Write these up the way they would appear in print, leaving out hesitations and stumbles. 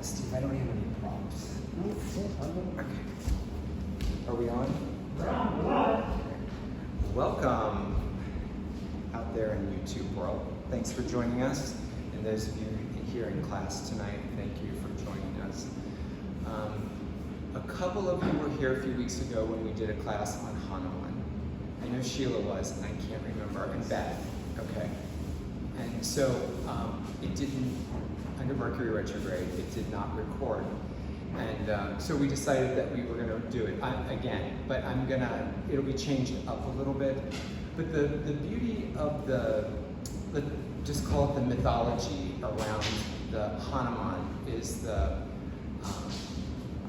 Steve, I don't have any props. Okay. Are we on? Okay. Welcome out there in YouTube world. Thanks for joining us. And those of you here in class tonight, thank you for joining us. A couple of you were here a few weeks ago when we did a class on Hanuman. I know Sheila was, and I can't remember, and Beth, okay? And so it didn't, under Mercury retrograde, it did not record. And so we decided that we were gonna do it again, but it'll be changed up a little bit. But the beauty of let's just call it the mythology around the Hanuman is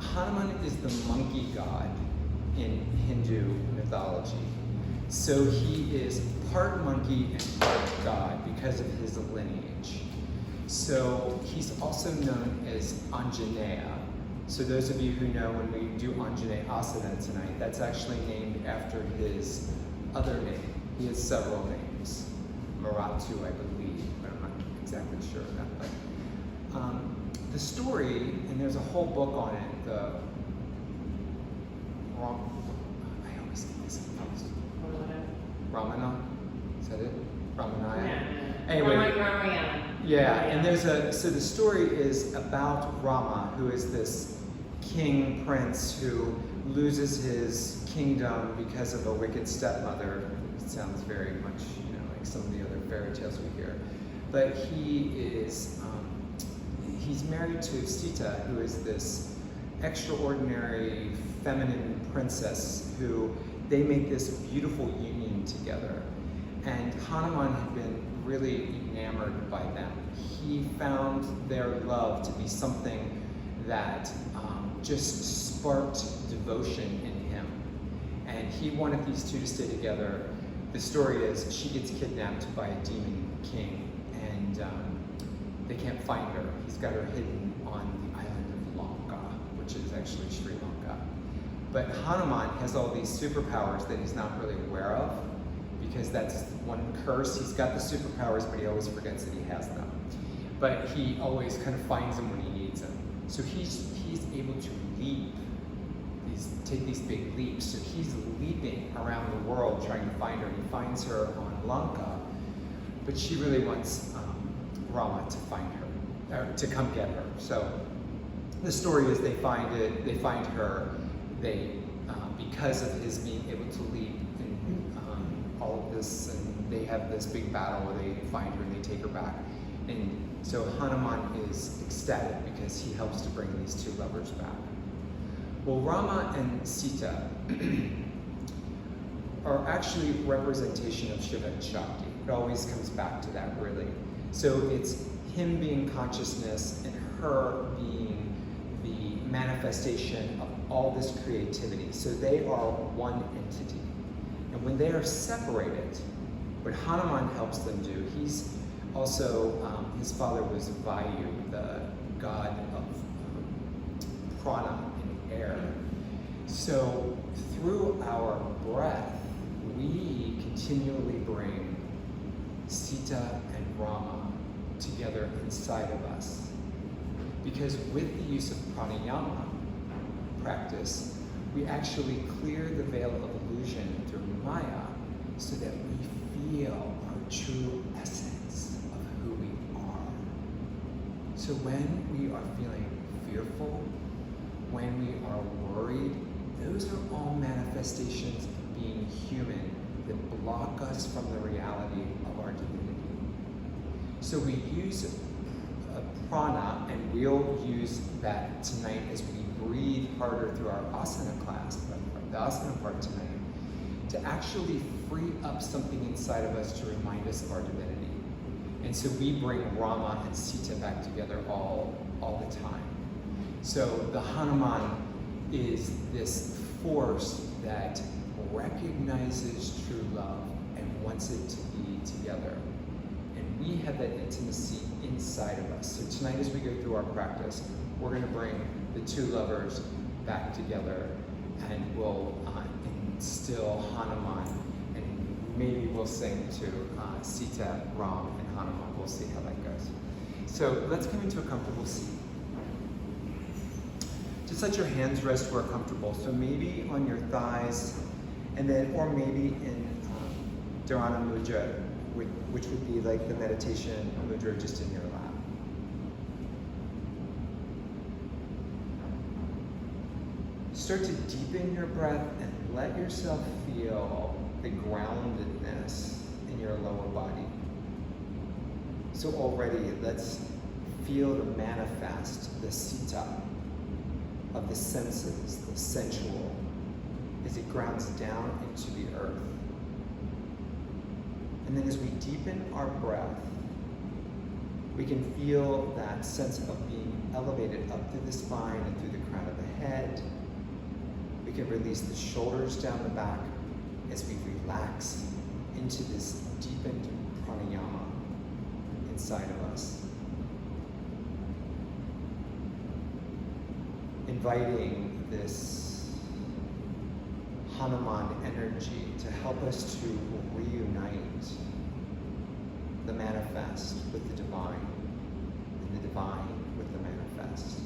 Hanuman is the monkey god in Hindu mythology. So he is part monkey and part god because of his lineage. So he's also known as Anjaneya. So those of you who know when we do Anjaneya Asana tonight, that's actually named after his other name. He has several names. Maratu, I believe, but I'm not exactly sure of that. But the story, and there's a whole book on it, I always get this confused. Ramana? Is that it? Ramanaya? Yeah. Anyway. Ramayana. Yeah, and so the story is about Rama, who is this king prince who loses his kingdom because of a wicked stepmother. It sounds very much, like some of the other fairy tales we hear. But he is, he's married to Sita, who is this extraordinary feminine princess who they make this beautiful union together. And Hanuman had been really enamored by them. He found their love to be something that just sparked devotion in him. And he wanted these two to stay together. The story is she gets kidnapped by a demon king, and they can't find her. He's got her hidden on the island of Lanka, which is actually Sri Lanka. But Hanuman has all these superpowers that he's not really aware of, because that's one curse. He's got the superpowers, but he always forgets that he has them. But he always kind of finds them when he needs them. So he's able to take these big leaps. So he's leaping around the world trying to find her. He finds her on Lanka, but she really wants Rama to find her, or to come get her. So the story is they find her, because of his being able to leap and all of this, and they have this big battle where they find her and they take her back. And so Hanuman is ecstatic because he helps to bring these two lovers back. Well, Rama and Sita are actually representation of Shiva and Shakti. It always comes back to that, really. So it's him being consciousness and her being the manifestation of all this creativity. So they are one entity. And when they are separated, what Hanuman helps them do, he's also, his father was Vayu, the god of prana and air. So through our breath, we continually bring Sita and Rama together inside of us. Because with the use of pranayama practice, we actually clear the veil of illusion through Maya so that we feel our true essence of who we are. So when we are feeling fearful, when we are worried, those are all manifestations of being human that block us from the reality of our divinity. So we use a prana, and we'll use that tonight as we breathe harder through our asana class, the asana part tonight, to actually free up something inside of us to remind us of our divinity. And so we bring Rama and Sita back together all the time. So the Hanuman is this force that recognizes true love and wants it to be together. And we have that intimacy inside of us. So tonight as we go through our practice, we're going to bring the two lovers back together, and we'll instill Hanuman, and maybe we'll sing to Sita, Ram, and Hanuman. We'll see how that goes. So let's come into a comfortable seat. let your hands rest where comfortable. So maybe on your thighs, and then, or maybe in Dharana Mudra, which would be like the meditation mudra just in your lap. Start to deepen your breath and let yourself feel the groundedness in your lower body. So already, let's feel to manifest the Sita of the senses, the sensual, as it grounds down into the earth. And then as we deepen our breath, we can feel that sense of being elevated up through the spine and through the crown of the head. We can release the shoulders down the back as we relax into this deepened pranayama inside of us. Inviting this Hanuman energy to help us to reunite the manifest with the divine, and the divine with the manifest.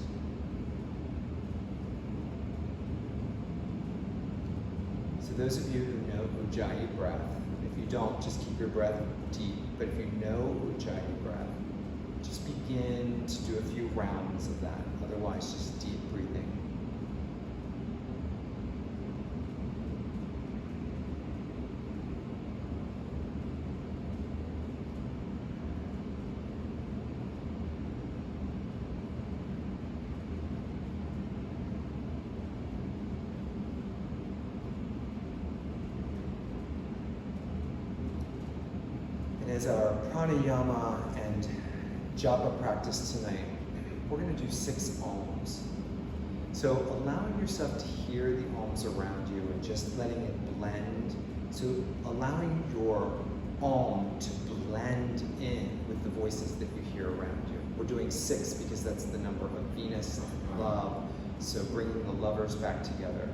So those of you who know Ujjayi breath, if you don't, just keep your breath deep. But if you know Ujjayi breath, just begin to do a few rounds of that. Otherwise, just deep breathing. As our pranayama and japa practice tonight, we're going to do 6 ohms. So allowing yourself to hear the ohms around you and just letting it blend. So allowing your ohm to blend in with the voices that you hear around you. We're doing 6 because that's the number of Venus, love. So bringing the lovers back together.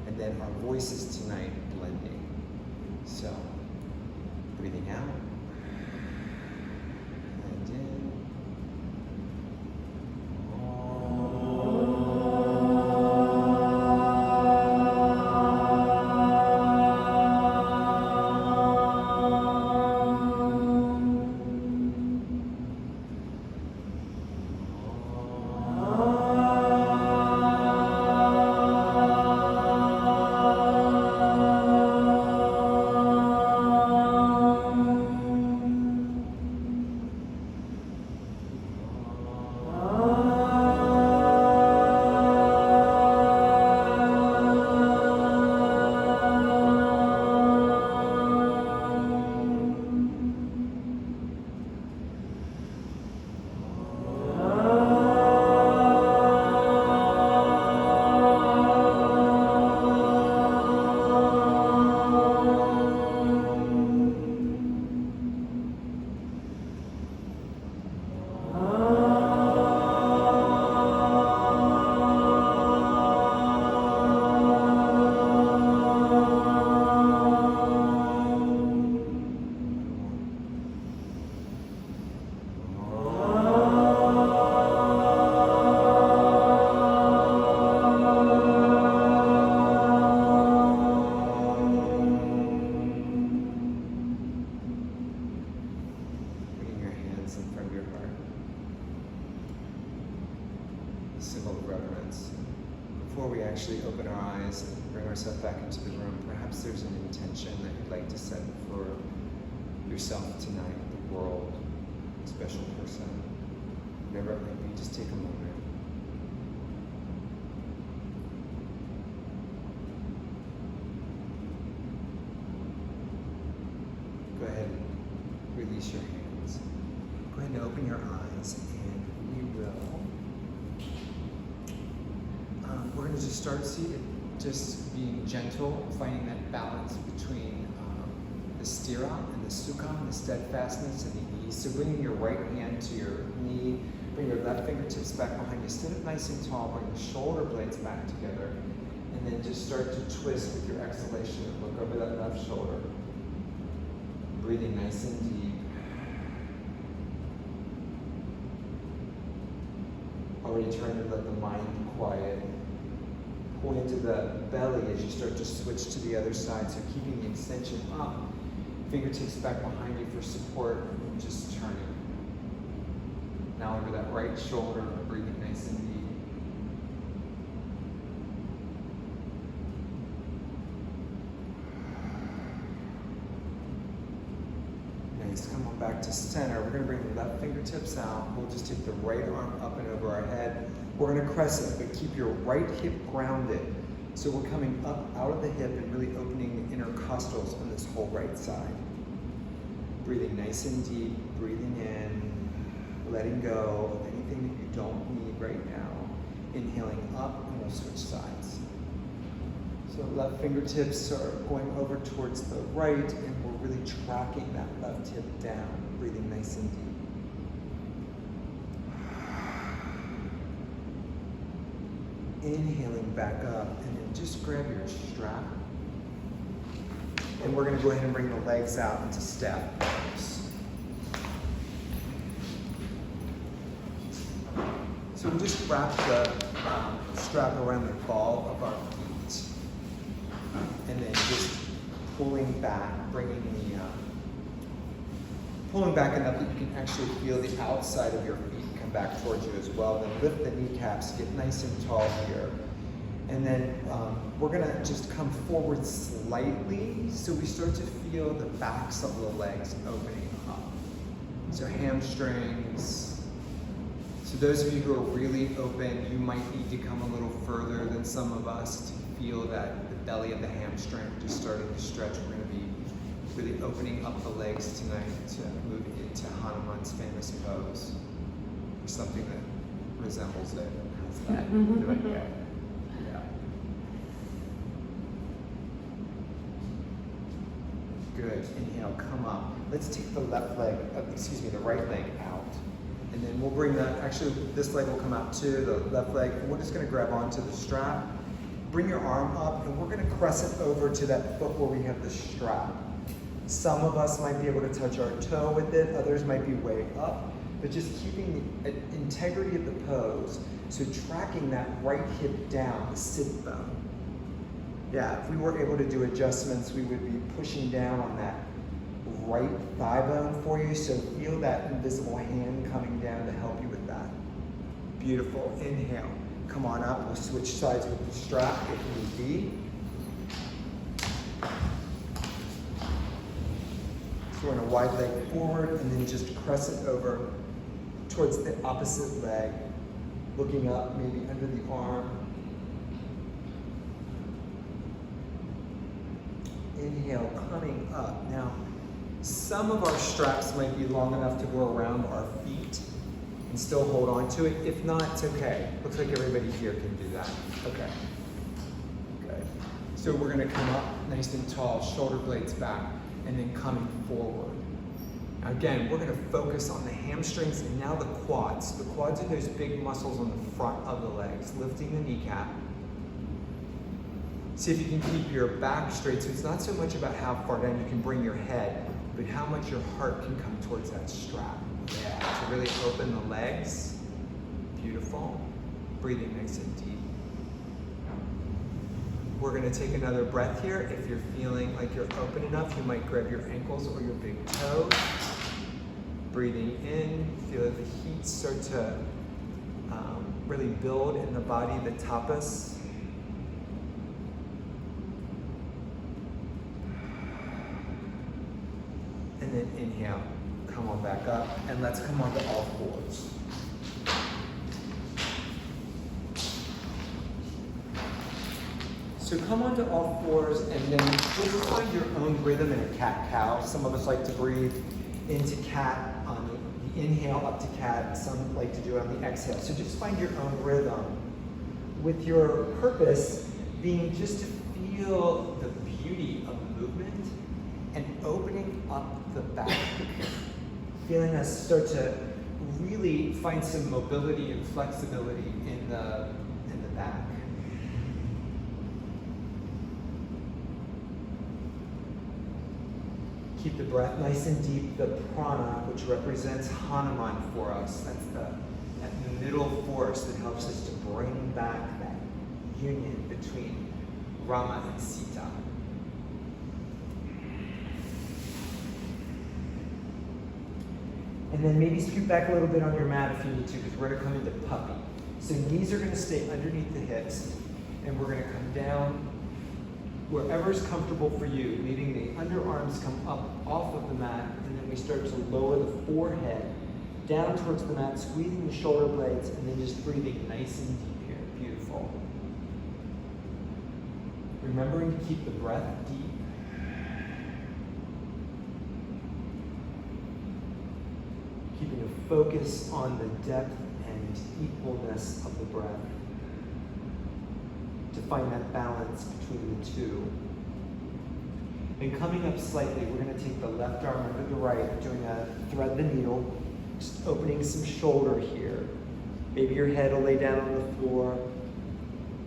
And then our voices tonight blending. So breathing out. Actually open our eyes and bring ourselves back into the room. Perhaps there's an intention that you'd like to set for yourself tonight, the world, a special person, whatever it might be. Just take a moment. Go ahead and release your hands. Go ahead and open your eyes, and we will. We're going to just start seated, just being gentle, finding that balance between the stira and the sukha, the steadfastness and the ease. So bringing your right hand to your knee, bring your left fingertips back behind you, sit up nice and tall, bring the shoulder blades back together, and then just start to twist with your exhalation. Look over that left shoulder. Breathing nice and deep. Already trying to let the mind quiet. Going into the belly as you start to switch to the other side. So keeping the extension up, fingertips back behind you for support, and just turning. Now over that right shoulder, breathing nice and deep. Nice, come on back to center. We're gonna bring the left fingertips out. We'll just take the right arm up and over our head. We're gonna crescent, but keep your right hip grounded. So we're coming up out of the hip and really opening the intercostals on this whole right side. Breathing nice and deep, breathing in, letting go of anything that you don't need right now. Inhaling up, and we'll switch sides. So left fingertips are going over towards the right, and we're really tracking that left hip down, breathing nice and deep. Inhaling back up, and then just grab your strap. And we're going to go ahead and bring the legs out into staff pose. So we just wrap the strap around the ball of our feet. And then just pulling back, pulling back enough that you can actually feel the outside of your feet come back towards you as well. Then lift the kneecaps, get nice and tall here. And then we're gonna just come forward slightly so we start to feel the backs of the legs opening up. So hamstrings. So those of you who are really open, you might need to come a little further than some of us to feel that the belly of the hamstring just starting to stretch. We're gonna be really opening up the legs tonight to move into Hanuman's famous pose. Or something that resembles it. How's that? Yeah. Good. Inhale, come up. Let's take the the right leg out. And then we'll bring this leg will come out too, the left leg, and we're just gonna grab onto the strap. Bring your arm up, and we're gonna crescent over to that foot where we have the strap. Some of us might be able to touch our toe with it, others might be way up, but just keeping the integrity of the pose, so tracking that right hip down, the sit bone. Yeah, if we were able to do adjustments, we would be pushing down on that right thigh bone for you, so feel that invisible hand coming down to help you with that. Beautiful. Inhale. Come on up. We'll switch sides with the strap if need be. So we're in a wide leg forward, and then just crescent over towards the opposite leg, looking up, maybe under the arm. Inhale, coming up. Now, some of our straps might be long enough to go around our feet and still hold on to it. If not, it's okay. Looks like everybody here can do that. Okay. Good. So we're gonna come up nice and tall, shoulder blades back, and then coming forward. Now again, we're gonna focus on the hamstrings and now the quads. The quads are those big muscles on the front of the legs, lifting the kneecap. See if you can keep your back straight, so it's not so much about how far down you can bring your head, but how much your heart can come towards that strap. Yeah, to really open the legs. Beautiful. Breathing nice and deep. We're gonna take another breath here. If you're feeling like you're open enough, you might grab your ankles or your big toes. Breathing in, feel the heat start to really build in the body, the tapas. And then inhale, come on back up, and let's come onto all fours. So come onto all fours, and then just find your own rhythm in a cat-cow. Some of us like to breathe into cat on the inhale up to cat. Some like to do it on the exhale. So just find your own rhythm, with your purpose being just to feel the beauty of movement and opening up the back, feeling us start to really find some mobility and flexibility in the back. Keep the breath nice and deep. The prana, which represents Hanuman for us, that's that middle force that helps us to bring back that union between Rama and Sita. And then maybe scoot back a little bit on your mat if you need to, because we're going to come into puppy. So knees are going to stay underneath the hips, and we're going to come down wherever's comfortable for you, leaving the underarms come up off of the mat, and then we start to lower the forehead down towards the mat, squeezing the shoulder blades, and then just breathing nice and deep here. Beautiful. Remembering to keep the breath deep. Keeping a focus on the depth and equalness of the breath, to find that balance between the two. And coming up slightly, we're going to take the left arm under the right, doing a thread the needle, just opening some shoulder here. Maybe your head will lay down on the floor,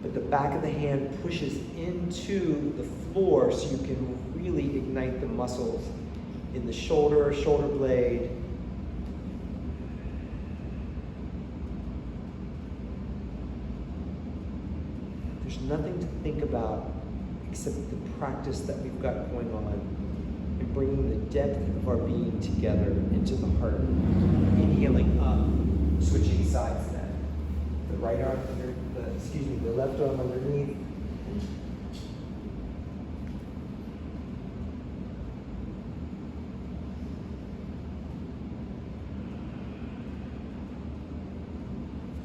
but the back of the hand pushes into the floor so you can really ignite the muscles in the shoulder blade. There's nothing to think about except the practice that we've got going on and bringing the depth of our being together into the heart. Inhaling up, switching sides then. The right arm under, the left arm underneath.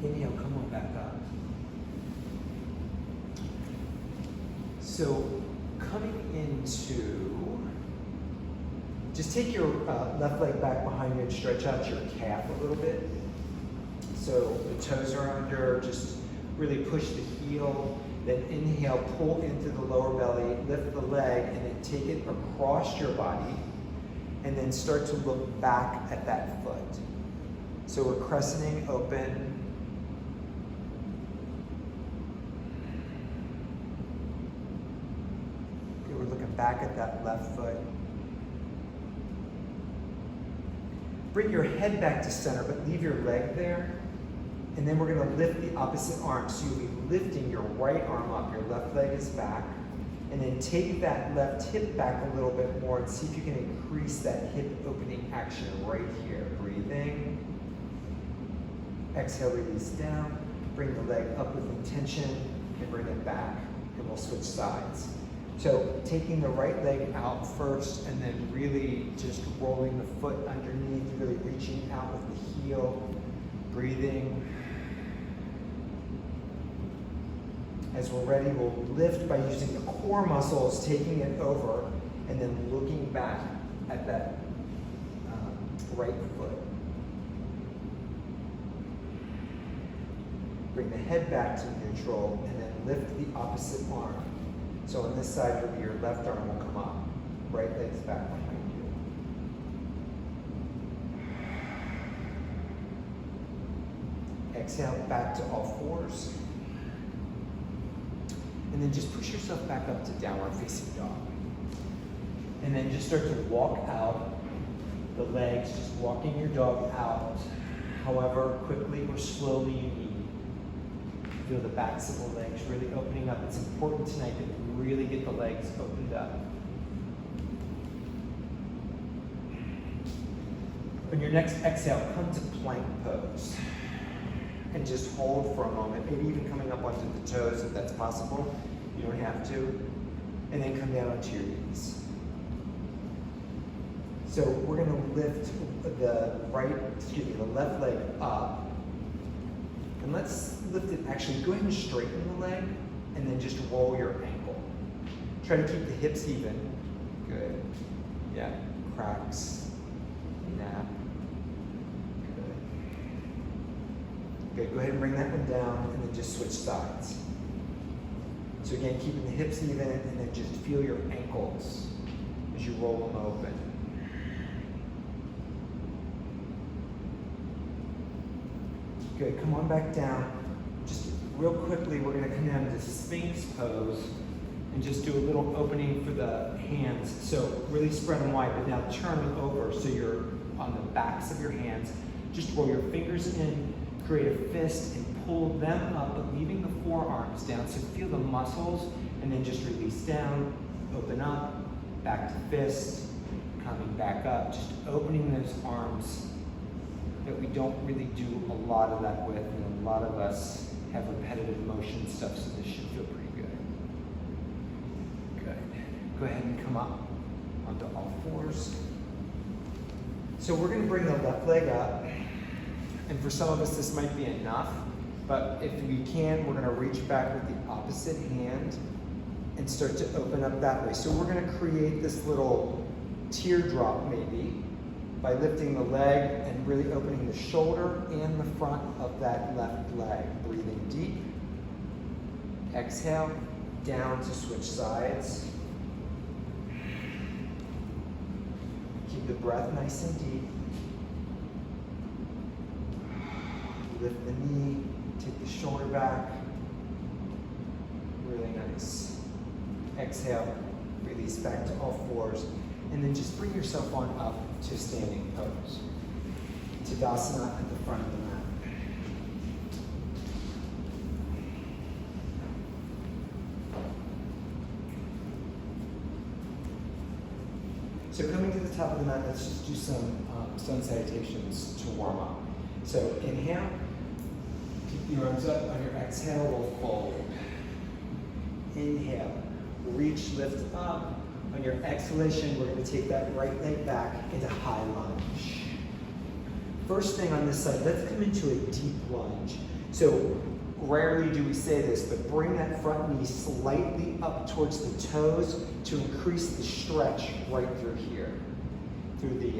Inhale, come on back up. So coming into, just take your left leg back behind you and stretch out your calf a little bit. So the toes are under, just really push the heel, then inhale, pull into the lower belly, lift the leg, and then take it across your body, and then start to look back at that foot. So we're crescenting open. We're looking back at that left foot. Bring your head back to center, but leave your leg there. And then we're going to lift the opposite arm. So you'll be lifting your right arm up, your left leg is back. And then take that left hip back a little bit more and see if you can increase that hip opening action right here. Breathing. Exhale, release down. Bring the leg up with intention and bring it back. And we'll switch sides. So taking the right leg out first and then really just rolling the foot underneath, really reaching out with the heel, breathing. As we're ready, we'll lift by using the core muscles, taking it over, and then looking back at that right foot. Bring the head back to neutral and then lift the opposite arm. So on this side, your left arm will come up. Right leg's back behind you. Exhale back to all fours. And then just push yourself back up to downward facing dog. And then just start to walk out the legs, just walking your dog out, however quickly or slowly you need. Feel the backs of the legs really opening up. It's important tonight that we really get the legs opened up. On your next exhale, come to plank pose. And just hold for a moment, maybe even coming up onto the toes if that's possible. You don't have to. And then come down onto your knees. So we're going to lift the left leg up. And let's lift it, actually go ahead and straighten the leg and then just roll your ankle. Try to keep the hips even. Good. Yeah, cracks, nap. Good, go ahead and bring that one down and then just switch sides. So again, keeping the hips even and then just feel your ankles as you roll them open. Good, come on back down. Just real quickly, we're gonna come down to Sphinx pose and just do a little opening for the hands. So really spread them wide, but now turn them over so you're on the backs of your hands. Just roll your fingers in, create a fist, and pull them up, but leaving the forearms down. So feel the muscles, and then just release down, open up, back to fist, coming back up, just opening those arms that we don't really do a lot of that with, and a lot of us have repetitive motion stuff, so this should feel pretty good. Good. Go ahead and come up onto all fours. So we're going to bring the left leg up, and for some of us this might be enough, but if we can, we're going to reach back with the opposite hand and start to open up that way. So we're going to create this little teardrop maybe by lifting the leg and really opening the shoulder and the front of that left leg. Breathing deep. Exhale, down to switch sides. Keep the breath nice and deep. Lift the knee, take the shoulder back. Really nice. Exhale, release back to all fours. And then just bring yourself on up to standing pose. Tadasana at the front of the mat. So coming to the top of the mat, let's just do some sun salutations to warm up. So inhale, keep the arms up. On your exhale, we'll fold. Inhale, reach, lift up. On your exhalation, we're going to take that right leg back into high lunge. First thing on this side, let's come into a deep lunge. So rarely do we say this, but bring that front knee slightly up towards the toes to increase the stretch right through here, through the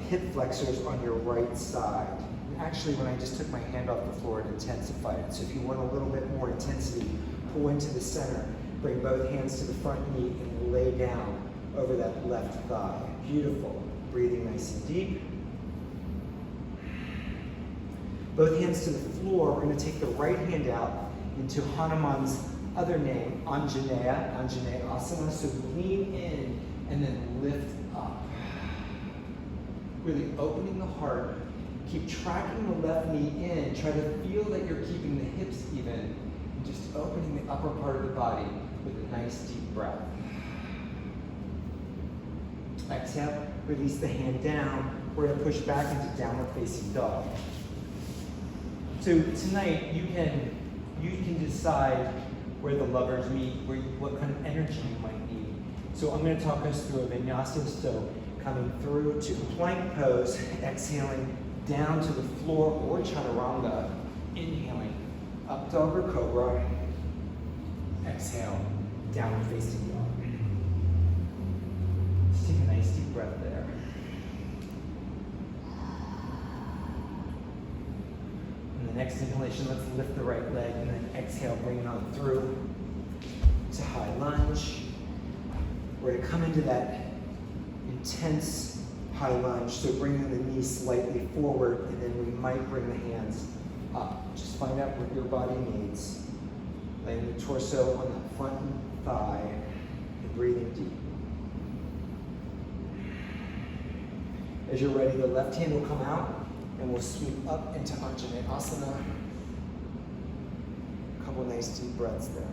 hip flexors on your right side. And actually, when I just took my hand off the floor, it intensified it. So if you want a little bit more intensity, pull into the center. Bring both hands to the front knee and lay down over that left thigh. Beautiful. Breathing nice and deep. Both hands to the floor. We're going to take the right hand out into Hanuman's other name, Anjaneya, Anjaneya Asana. So lean in and then lift up. Really opening the heart. Keep tracking the left knee in. Try to feel that you're keeping the hips even. And just opening the upper part of the body with a nice deep breath. Exhale, release the hand down. We're going to push back into downward facing dog. So tonight you can decide where the lovers meet, what kind of energy you might need. So I'm going to talk us through a vinyasa. So coming through to plank pose, exhaling down to the floor or chaturanga, inhaling up dog or cobra. Exhale, downward facing dog. Just take a nice deep breath there. And the next inhalation, let's lift the right leg, and then exhale, bring it on through to high lunge. We're going to come into that intense high lunge, so bringing the knee slightly forward, and then we might bring the hands up. Just find out what your body needs. Laying the torso on the front thigh and breathing deep. As you're ready, the left hand will come out and we'll sweep up into Anjaneya Asana. A couple nice deep breaths there.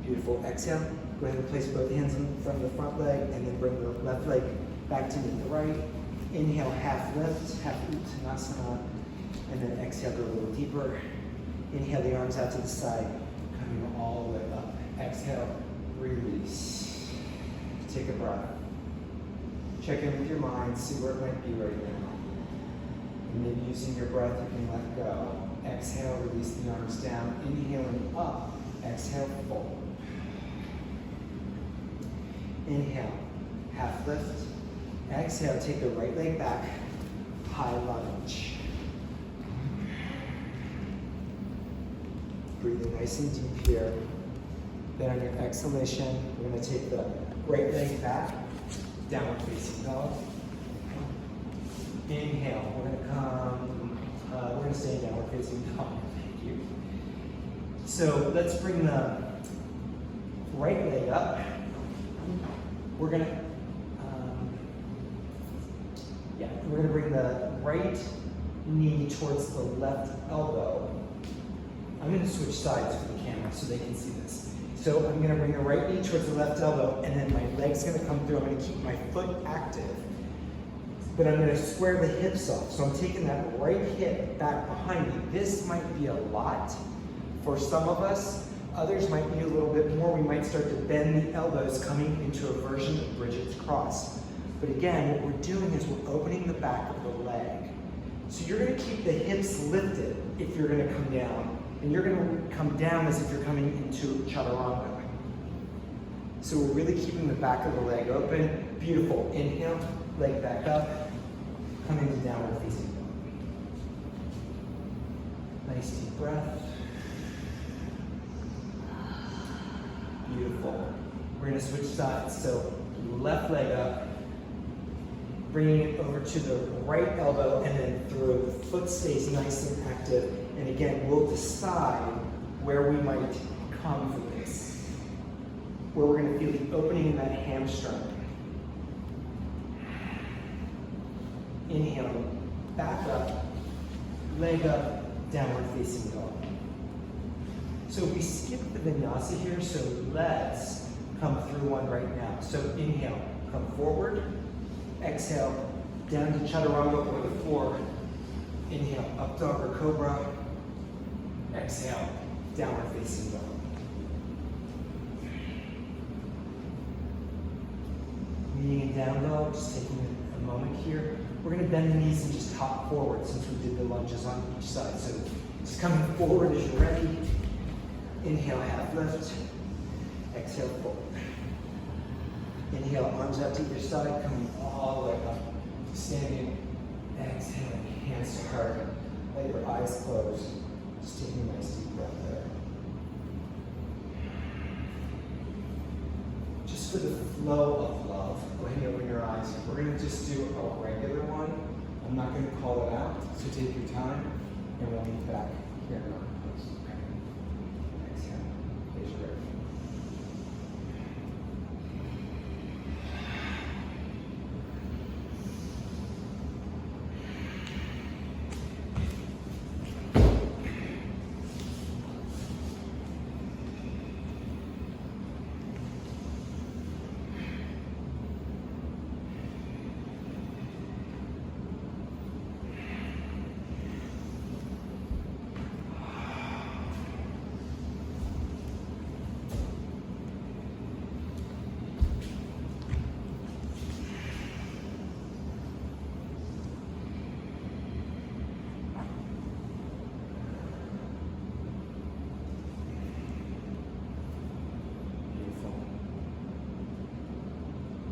Beautiful. Exhale. Go ahead and place both hands in front of the front leg and then bring the left leg back to meet the right. Inhale, half lift, half Uttanasana, and then exhale, go a little deeper. Inhale the arms out to the side, coming all the way up. Exhale, release. Take a breath. Check in with your mind, see where it might be right now. And maybe using your breath, you can let go. Exhale, release the arms down. Inhaling up, exhale, fold. Inhale, half lift. Exhale, take the right leg back, high lunge. Breathing nice and deep here. Then on your exhalation, we're going to take the right leg back, downward facing dog. Inhale, we're going to stay downward facing dog. Thank you. So let's bring the right leg up. We're going to Yeah, we're gonna bring the right knee towards the left elbow. I'm gonna switch sides for the camera so they can see this. So I'm gonna bring the right knee towards the left elbow, and then my leg's gonna come through. I'm gonna keep my foot active, but I'm gonna square the hips off. So I'm taking that right hip back behind me. This might be a lot for some of us. Others might need a little bit more. We might start to bend the elbows, coming into a version of Bridget's cross. But again, what we're doing is we're opening the back of the leg. So you're gonna keep the hips lifted if you're gonna come down, and you're gonna come down as if you're coming into chaturanga. So we're really keeping the back of the leg open. Beautiful. Inhale, leg back up, come into downward facing dog. Nice deep breath. Beautiful. We're gonna switch sides. So left leg up, bringing it over to the right elbow and then through. The foot stays nice and active. And again, we'll decide where we might come for this. Where we're gonna feel the opening in that hamstring. Inhaling, back up, leg up, downward facing dog. So we skip the vinyasa here, so let's come through one right now. So inhale, come forward. Exhale, down to chaturanga or the floor. Inhale, up dog or cobra. Exhale, downward facing dog. Meeting in down dog, just taking a moment here. We're gonna bend the knees and just hop forward since we did the lunges on each side. So just coming forward as you're ready. Inhale, half lift. Exhale, forward. Inhale, arms out to either side, coming all the way up. Standing, exhaling, hands to heart. Let your eyes close. Just taking a nice deep breath there. Just for the flow of love, go ahead and open your eyes. We're going to just do a regular one. I'm not going to call it out, so take your time, and we'll meet back here in our pose. Okay. Exhale. Face your ready.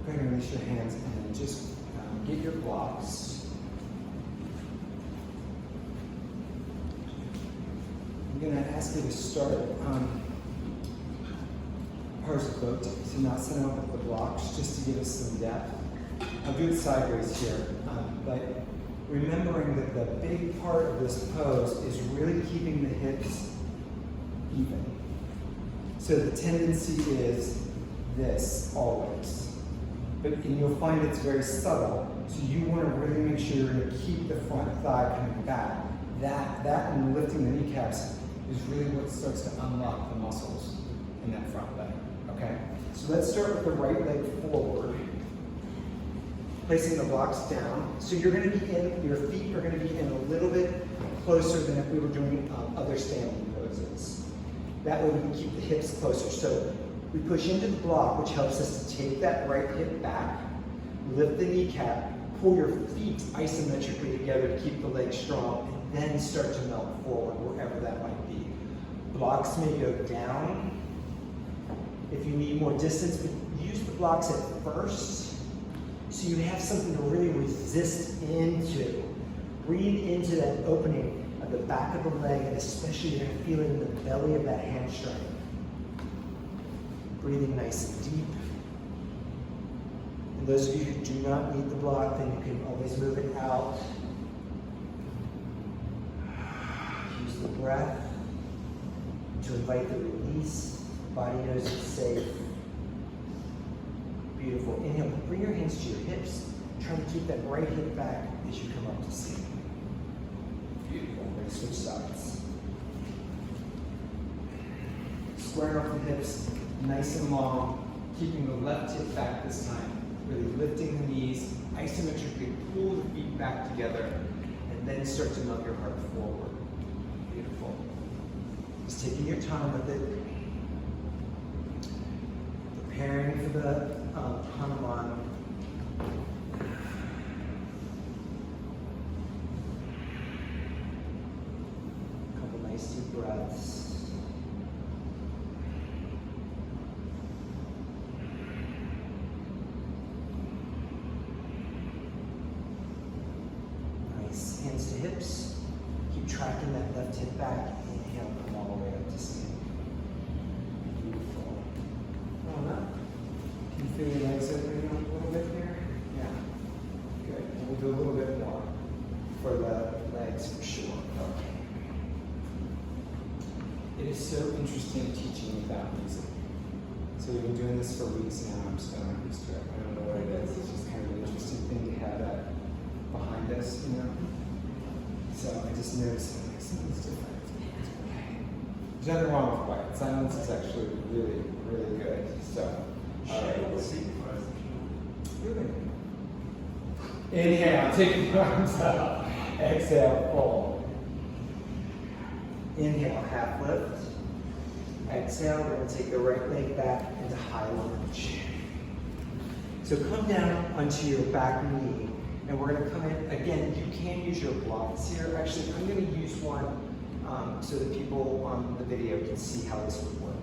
Release your hands and just get your blocks. I'm going to ask you to start Parsakot, Tanasana with the blocks, just to give us some depth. I'll do it sideways here, but remembering that the big part of this pose is really keeping the hips even. So the tendency is this always. But you'll find it's very subtle, so you want to really make sure you're going to keep the front thigh coming back. That and lifting the kneecaps is really what starts to unlock the muscles in that front leg, okay? So let's start with the right leg forward, placing the blocks down. So you're going to be in, your feet are going to be in a little bit closer than if we were doing other standing poses. That way we can keep the hips closer. So we push into the block, which helps us to take that right hip back, lift the kneecap, pull your feet isometrically together to keep the legs strong, and then start to melt forward wherever that might be. Blocks may go down. If you need more distance, but use the blocks at first so you have something to really resist into. Breathe into that opening of the back of the leg, and especially you're going to feel it in the belly of that hamstring. Breathing nice and deep. And those of you who do not need the block, then you can always move it out. Use the breath to invite the release. Body knows it's safe. Beautiful. Inhale. Bring your hands to your hips. Try to keep that right hip back as you come up to ceiling. Beautiful. We're going to switch sides. Squaring off the hips, nice and long. Keeping the left hip back this time. Really lifting the knees, isometrically pull the feet back together, and then start to melt your heart forward. Beautiful. Just taking your time with it. Preparing for the Hanuman. Couple nice deep breaths. Nice. Hands to hips. Keep tracking that left hip back. Inhale, come all the way up to ceiling. Beautiful. Roll up. Can you feel your legs opening up a little bit here? Yeah. Good. And we'll do a little bit more for the legs for sure. Okay. It is so interesting teaching without music. So we've been doing this for weeks now. I'm just kind of used to it. I don't know what it is. It's just kind of an interesting thing to have that behind us, you know. So I just noticed like something's different. There's nothing wrong with quiet. Silence is actually really, really good. So, all right. Really. Inhale, take your arms up. Exhale, fold. Inhale, half lift. Exhale, we're going to take the right leg back into high lunge. So come down onto your back knee, and we're going to come in. Again, you can use your blocks here. Actually, I'm going to use one so that people on the video can see how this would work.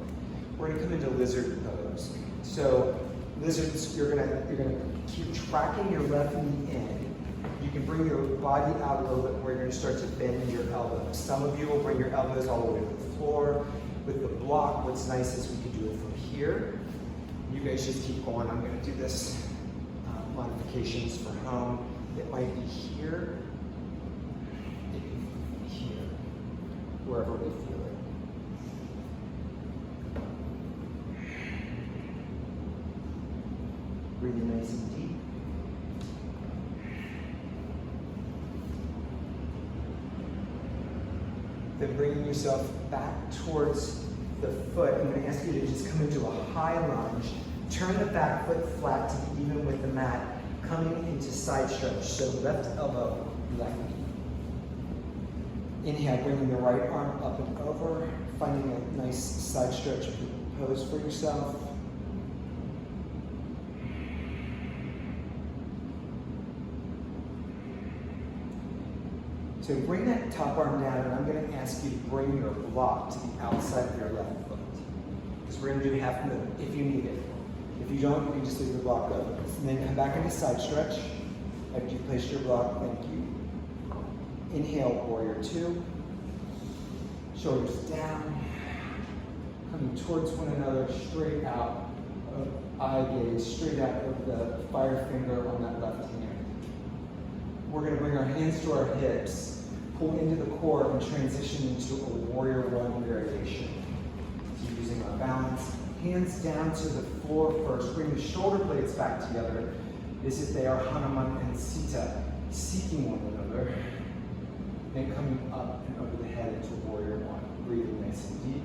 We're going to come into lizard pose. So lizards, you're going to keep tracking your left knee in. You can bring your body out a little bit where you're going to start to bend your elbows. Some of you will bring your elbows all the way to the floor. With the block, what's nice is we can do it from here. You guys just keep going. I'm going to do this modifications for home. It might be here, it can be here, wherever we feel it. Breathing nice and deep. Then bringing yourself back towards the foot. I'm going to ask you to just come into a high lunge. Turn the back foot flat to be even with the mat. Coming into side stretch. So left elbow, left knee. Inhale, bringing the right arm up and over. Finding a nice side stretch pose for yourself. So bring that top arm down, and I'm going to ask you to bring your block to the outside of your left foot. Because we're going to do half moon if you need it. If you don't, you can just leave the block open. And then come back into side stretch. After you place your block, thank you. Inhale, warrior two. Shoulders down. Coming towards one another, straight out of eye gaze, straight out of the fire finger on that left hand. We're going to bring our hands to our hips, pull into the core, and transition into a warrior one variation. So using our balance, hands down to the floor first. Bring the shoulder blades back together as if they are Hanuman and Sita seeking one another. Then coming up and over the head into warrior one. Breathing nice and deep.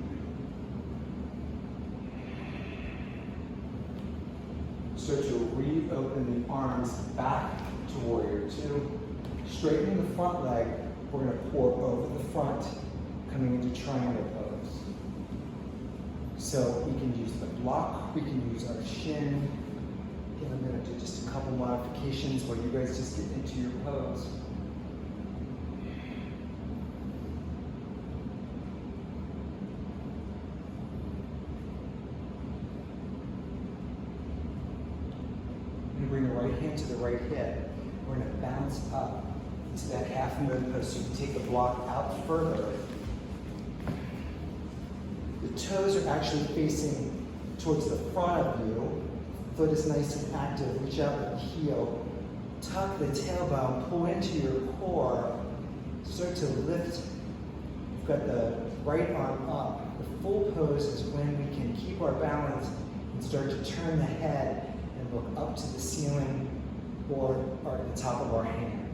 Start to reopen the arms back to warrior two. Straightening the front leg, we're going to pour over the front, coming into triangle pose. So we can use the block, we can use our shin. Again, I'm going to do just a couple modifications while you guys just get into your pose. Bring the right hand to the right hip. We're going to bounce up into that half moon pose. So you can take the block out further. The toes are actually facing towards the front of you. Foot is nice and active. Reach out with the heel. Tuck the tailbone. Pull into your core. Start to lift. You've got the right arm up. The full pose is when we can keep our balance and start to turn the head and look up to the ceiling, or at the top of our hand.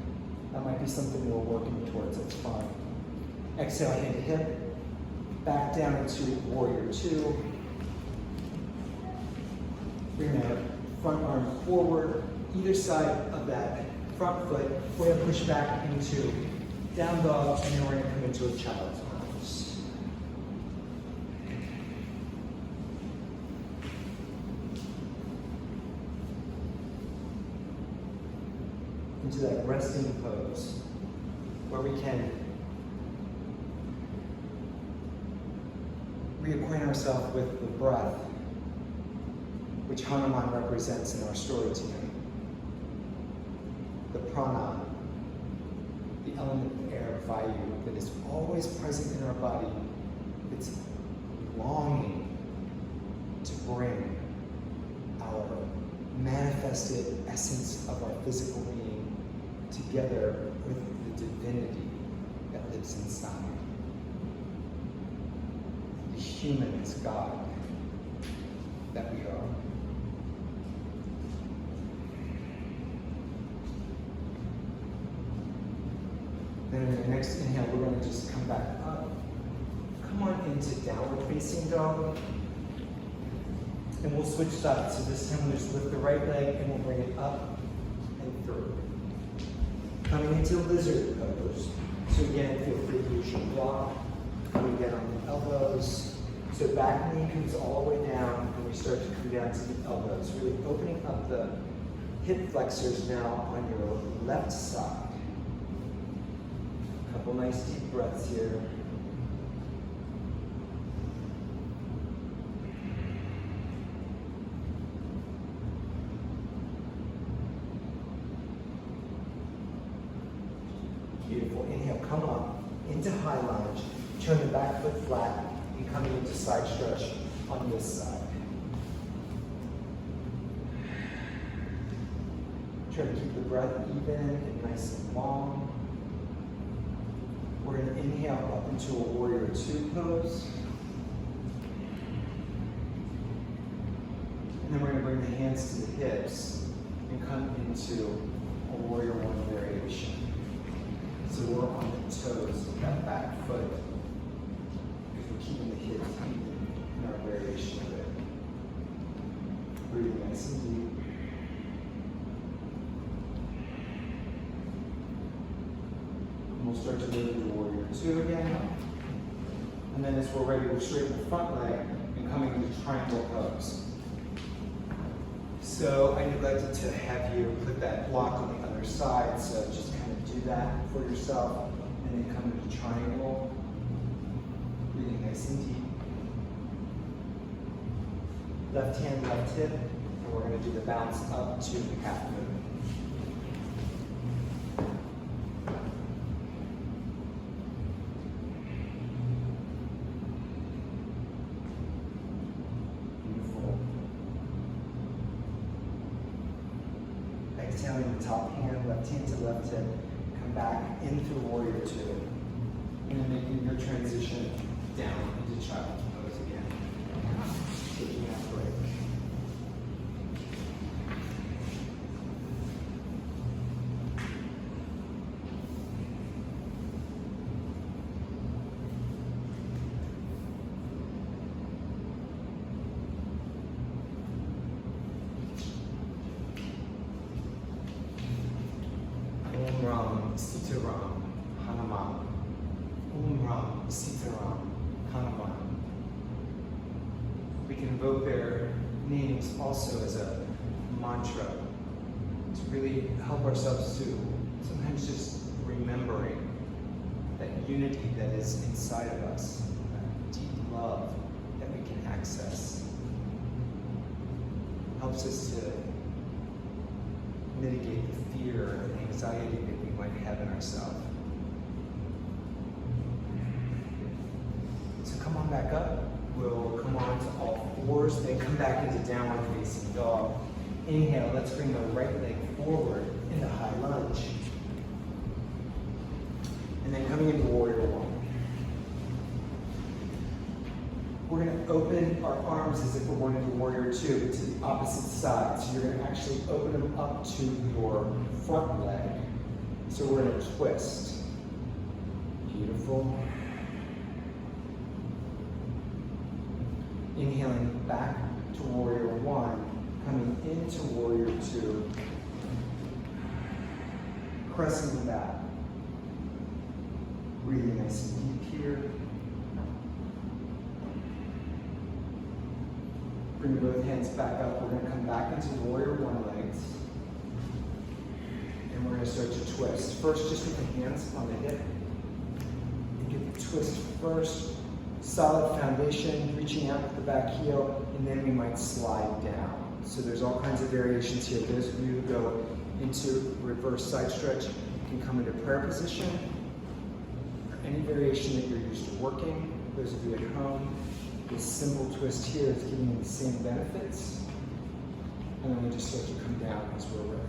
That might be something we're working towards, it's fine. Exhale, hand to hip, back down into warrior two. Bring that front arm forward, either side of that front foot. We're gonna push back into down dog, and then we're gonna come into a child's pose. Into that resting pose, where we can reacquaint ourselves with the breath, which Hanuman represents in our story tonight. The prana, the element of air, vayu, that is always present in our body. It's longing to bring our manifested essence of our physical being together with the divinity that lives inside. The human as God that we are. Then in the next inhale, we're going to just come back up. Come on into downward facing dog. And we'll switch sides. So this time we'll just lift the right leg and we'll bring it up and through. Coming into lizard pose. So again, feel free to use your block. Coming down on the elbows. So back knee comes all the way down and we start to come down to the elbows. Really opening up the hip flexors now on your left side. Couple nice deep breaths here. Beautiful. Inhale, come up into high lunge. Turn the back foot flat and coming into side stretch on this side. Try to keep the breath even and nice and long. We're going to inhale up into a warrior two pose. And then we're going to bring the hands to the hips and come into a warrior one variation. So we're on the toes of that back foot because we're keeping the hips even in our variation of it. Breathing nice and deep. We'll start to move into warrior two again. And then as we're ready, we'll straighten the front leg and coming into triangle pose. So I neglected to have you put that block on the other side, so just kind of do that for yourself. And then come into triangle. Breathing nice and deep. Left hand, left hip. And we're going to do the bounce up to the calf movement. Exhaling the top hand, left hand to left hip. Come back in through warrior two. And then making your transition down into child's pose again. Taking that break. Om Ram, Sita Rama, Hanuman. Om Ram, Sita Rama, Hanuman. We can invoke their names also as a mantra to really help ourselves to sometimes just remembering that unity that is inside of us, that deep love that we can access. Helps us to mitigate the fear and anxiety that we might have in ourselves. So come on back up. We'll come on to all fours, then come back into downward facing dog. Inhale, let's bring the right leg forward into high lunge. And then coming into warrior one. We're going to open our arms as if we're going to do warrior two, but to the opposite side. So you're going to actually open them up to your front leg. So we're going to twist. Beautiful. Inhaling back to warrior one, coming into warrior two, pressing back. Breathing nice and deep here. Bring both hands back up. We're going to come back into warrior one legs. And we're going to start to twist. First, just with the hands on the hip. And get the twist first. Solid foundation, reaching out with the back heel, and then we might slide down. So there's all kinds of variations here. Those of you who go into reverse side stretch can come into prayer position. Any variation that you're used to working. Those of you at home, this simple twist here is giving you the same benefits. And then we just start to come down as we're ready.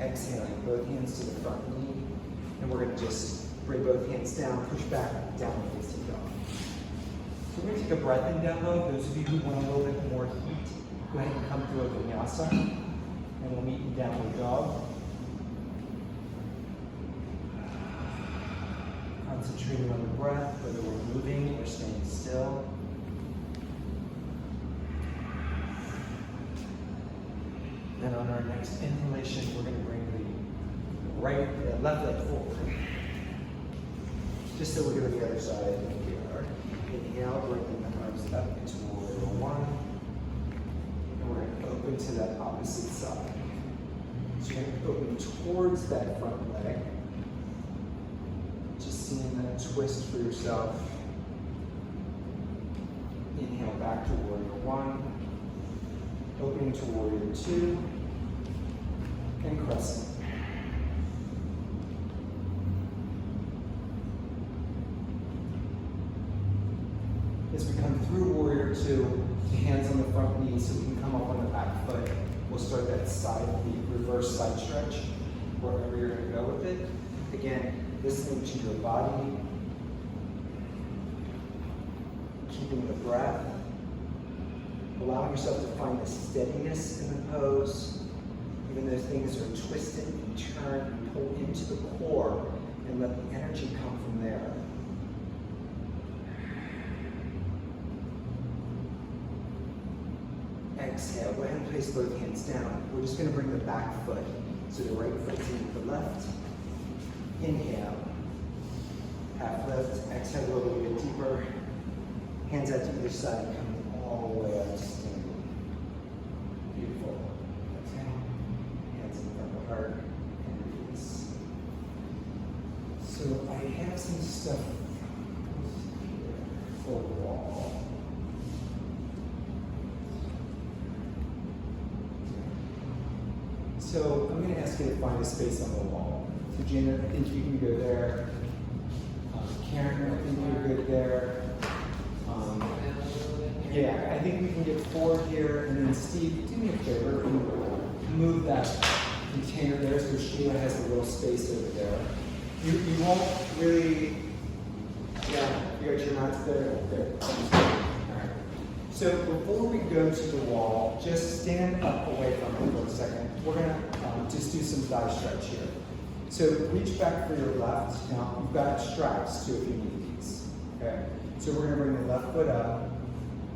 Exhaling, both hands to the front knee. And we're going to just bring both hands down, push back, down facing dog. So we're going to take a breath in down low. Those of you who want a little bit more heat, go ahead and come through a vinyasa. And we'll meet in downward dog. Concentrating on the breath, whether we're moving or staying still. Then on our next inhalation, we're going to bring the left leg forward. Just so we're going to the other side. Inhale, bring the arms up into warrior one. And we're going to open to that opposite side. So you're going to open towards that front leg. Just seeing that twist for yourself. Inhale back to warrior one. Opening to warrior two. And crescent. As we come through warrior two, the hands on the front knee so we can come up on the back foot. We'll start that side, the reverse side stretch, wherever you're going to go with it. Again, listening to your body, keeping the breath, allowing yourself to find the steadiness in the pose, even though things are twisted and turn and pull into the core, and let the energy come from there. Exhale, go ahead and place both hands down. We're just going to bring the back foot, so the right foot's into the left. Inhale, half lift, exhale a little bit deeper. Hands out to either side, coming all the way up to standing. Beautiful. Exhale, hands in front of the heart, and release. So I have some stuff for the wall. So I'm going to ask you to find a space on the wall. So Janet, I think you can go there. Karen, I think you're good there. Yeah, I think we can get forward here. And then Steve, do me a favor and move that container there so Sheila has a little space over there. You won't really, yeah, you got your knots there? There. Alright. So before we go to the wall, just stand up away from it for a second. We're going to just do some thigh stretch here. So reach back for your left. Now, you've got straps too if you need these. Okay? So we're going to bring the left foot up.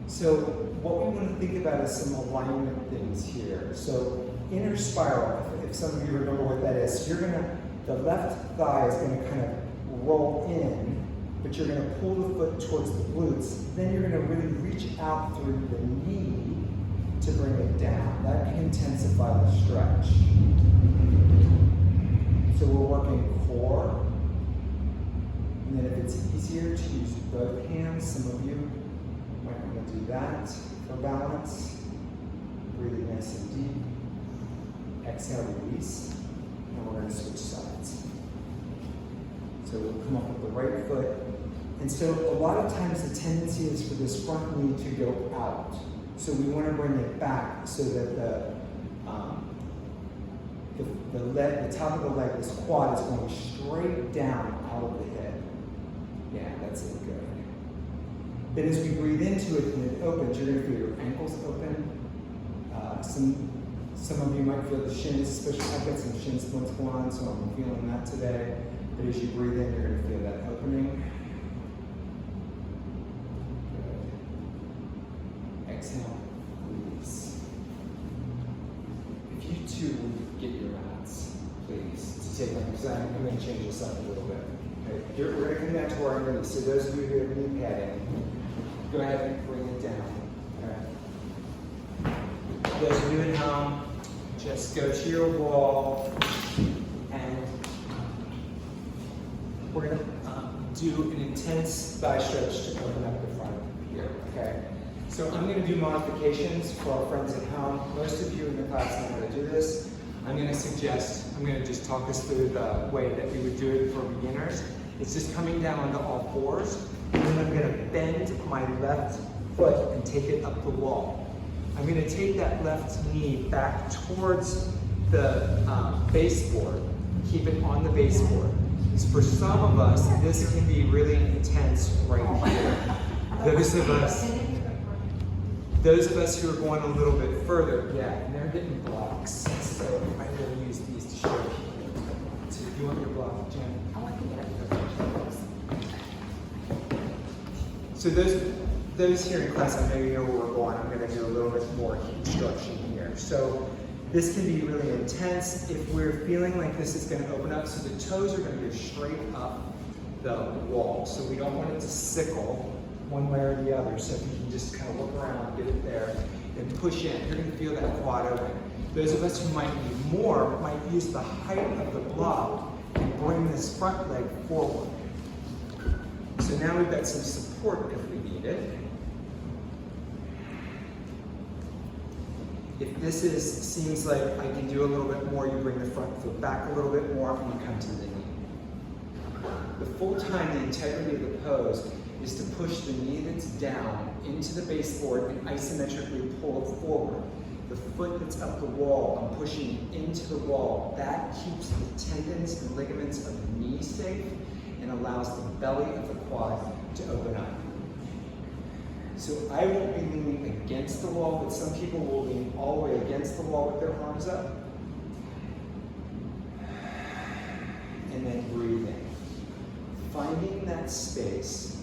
So what we want to think about is some alignment things here. So inner spiral, if some of you remember what that is, you're going to, the left thigh is going to kind of roll in, but you're going to pull the foot towards the glutes. Then you're going to really reach out through the knee to bring it down. That can intensify the stretch. So we're working core. And then if it's easier to use both hands, some of you might want to do that for balance. Breathing nice and deep. Exhale, release. And we're going to switch sides. So we'll come up with the right foot. And so a lot of times the tendency is for this front knee to go out. So we want to bring it back so that the top of the leg, this quad, is going straight down out of the head. Yeah, that's it, good. Then as we breathe into it and it opens, you're going to feel your ankles open. Some of you might feel the shins, especially I've got some shin splints going on, so I'm feeling that today. But as you breathe in, you're going to feel that opening. Good. Exhale, release. If you too would get your mats, please, to take my design, I'm going to change this up a little bit. Okay. We're going to come down to our knees. So those of you who have knee padding, go ahead and bring it down. Okay. Those of you at home, just go to your wall, and we're going to do an intense thigh stretch to open up the front here. Okay. So I'm going to do modifications for our friends at home. Most of you in the class know how to do this. I'm going to just talk us through the way that we would do it for beginners. It's just coming down onto all fours, and then I'm going to bend my left foot and take it up the wall. I'm going to take that left knee back towards the baseboard, keep it on the baseboard. Because for some of us, this can be really intense right here. Those of us who are going a little bit further, yeah, and they're getting blocks. So I will use these to show you. So if you want your block, Jen? I want to get up. So those here in class, I know you know where we're going. I'm going to do a little bit more construction here. So this can be really intense if we're feeling like this is going to open up. So the toes are going to go straight up the wall. So we don't want it to sickle one way or the other. So if you can just kind of look around, get it there, and push in. You're going to feel that quad open. Those of us who might need more might use the height of the block and bring this front leg forward. So now we've got some support if we need it. If this seems like I can do a little bit more, you bring the front foot back a little bit more and you come to the knee. The full time, the integrity of the pose is to push the knee that's down into the baseboard and isometrically pull it forward. The foot that's up the wall, I'm pushing into the wall. That keeps the tendons and ligaments of the knee safe and allows the belly of the quad to open up. So I won't be leaning against the wall, but some people will lean all the way against the wall with their arms up. And then breathe in. Finding that space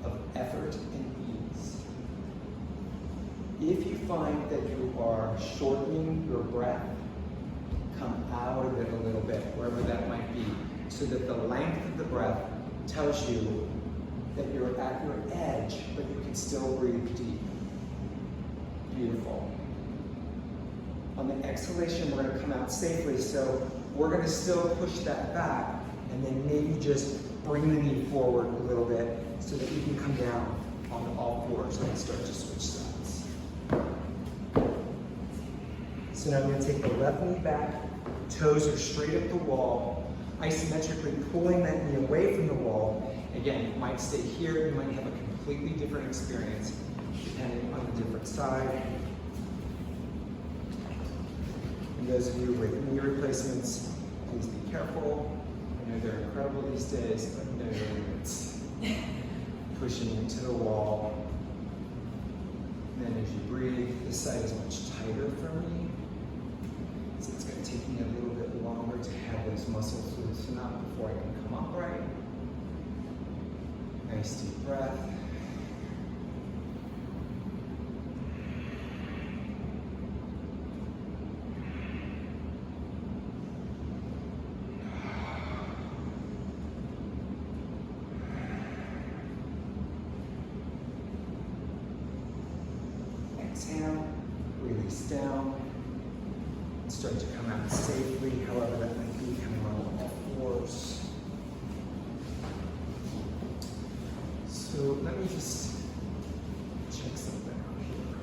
of effort and ease. If you find that you are shortening your breath, come out of it a little bit, wherever that might be, so that the length of the breath tells you that you're at your edge, but you can still breathe deep. Beautiful. On the exhalation, we're going to come out safely, so we're going to still push that back, and then maybe just bring the knee forward a little bit so that you can come down onto all fours and start to switch sides. So now I'm going to take the left knee back, toes are straight up the wall, isometrically pulling that knee away from the wall. Again, it might stay here, you might have a completely different experience depending on the different side. And those of you with knee replacements, please be careful. I know they're incredible these days, but know your limits. Pushing into the wall. And then as you breathe, this side is much tighter for me. So it's going to take me a little bit longer to have those muscles loosen up before I can come upright. Nice deep breath. Exhale, release down, and start to come out safely, however that might be, coming on all fours. So let me just check something out here.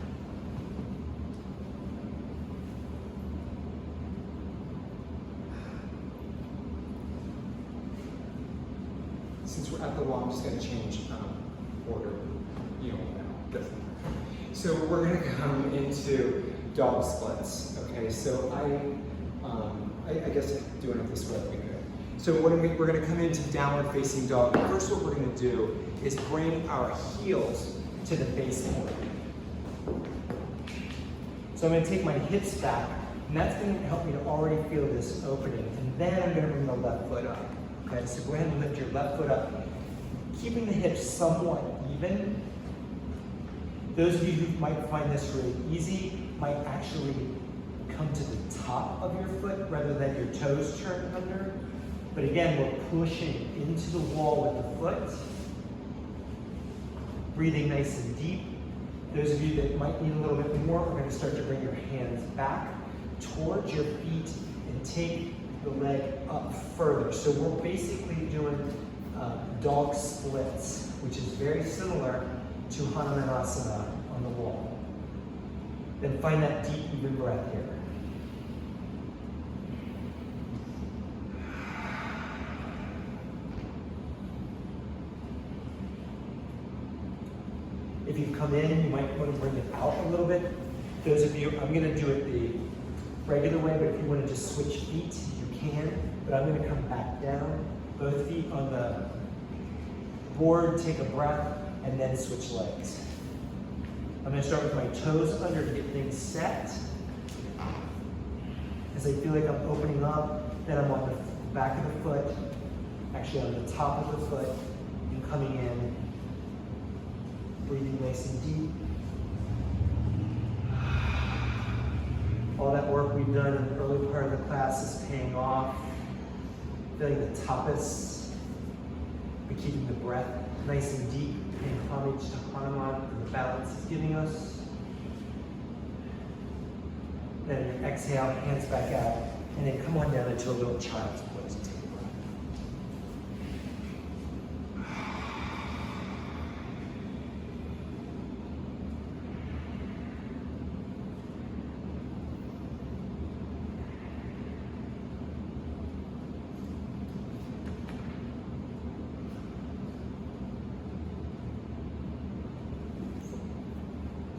Since we're at the wall, I'm just going to change order. You know, now. So we're going to come into dog splits. Okay, so I guess doing it this way would be good. So we're going to come into downward facing dog. First, what we're going to do is bring our heels to the face point. So I'm going to take my hips back, and that's going to help me to already feel this opening. And then I'm going to bring the left foot up. Okay, so go ahead and lift your left foot up, keeping the hips somewhat even. Those of you who might find this really easy might actually come to the top of your foot rather than your toes turn under. But again, we're pushing into the wall with the foot. Breathing nice and deep. Those of you that might need a little bit more, we're going to start to bring your hands back towards your feet and take the leg up further. So we're basically doing dog splits, which is very similar to Hanuman on the wall. Then find that deep, even breath here. If you've come in, you might want to bring it out a little bit. Those of you, I'm going to do it the regular way, but if you want to just switch feet, you can. But I'm going to come back down, both feet on the board, take a breath, and then switch legs. I'm going to start with my toes under to get things set. As I feel like I'm opening up, then I'm on the back of the foot, actually on the top of the foot, and coming in, breathing nice and deep. All that work we've done in the early part of the class is paying off. Feeling the tapas, but keeping the breath nice and deep, paying homage to Hanuman and the balance he's giving us. Then exhale, hands back out, and then come on down into a little child's pose. Take a breath.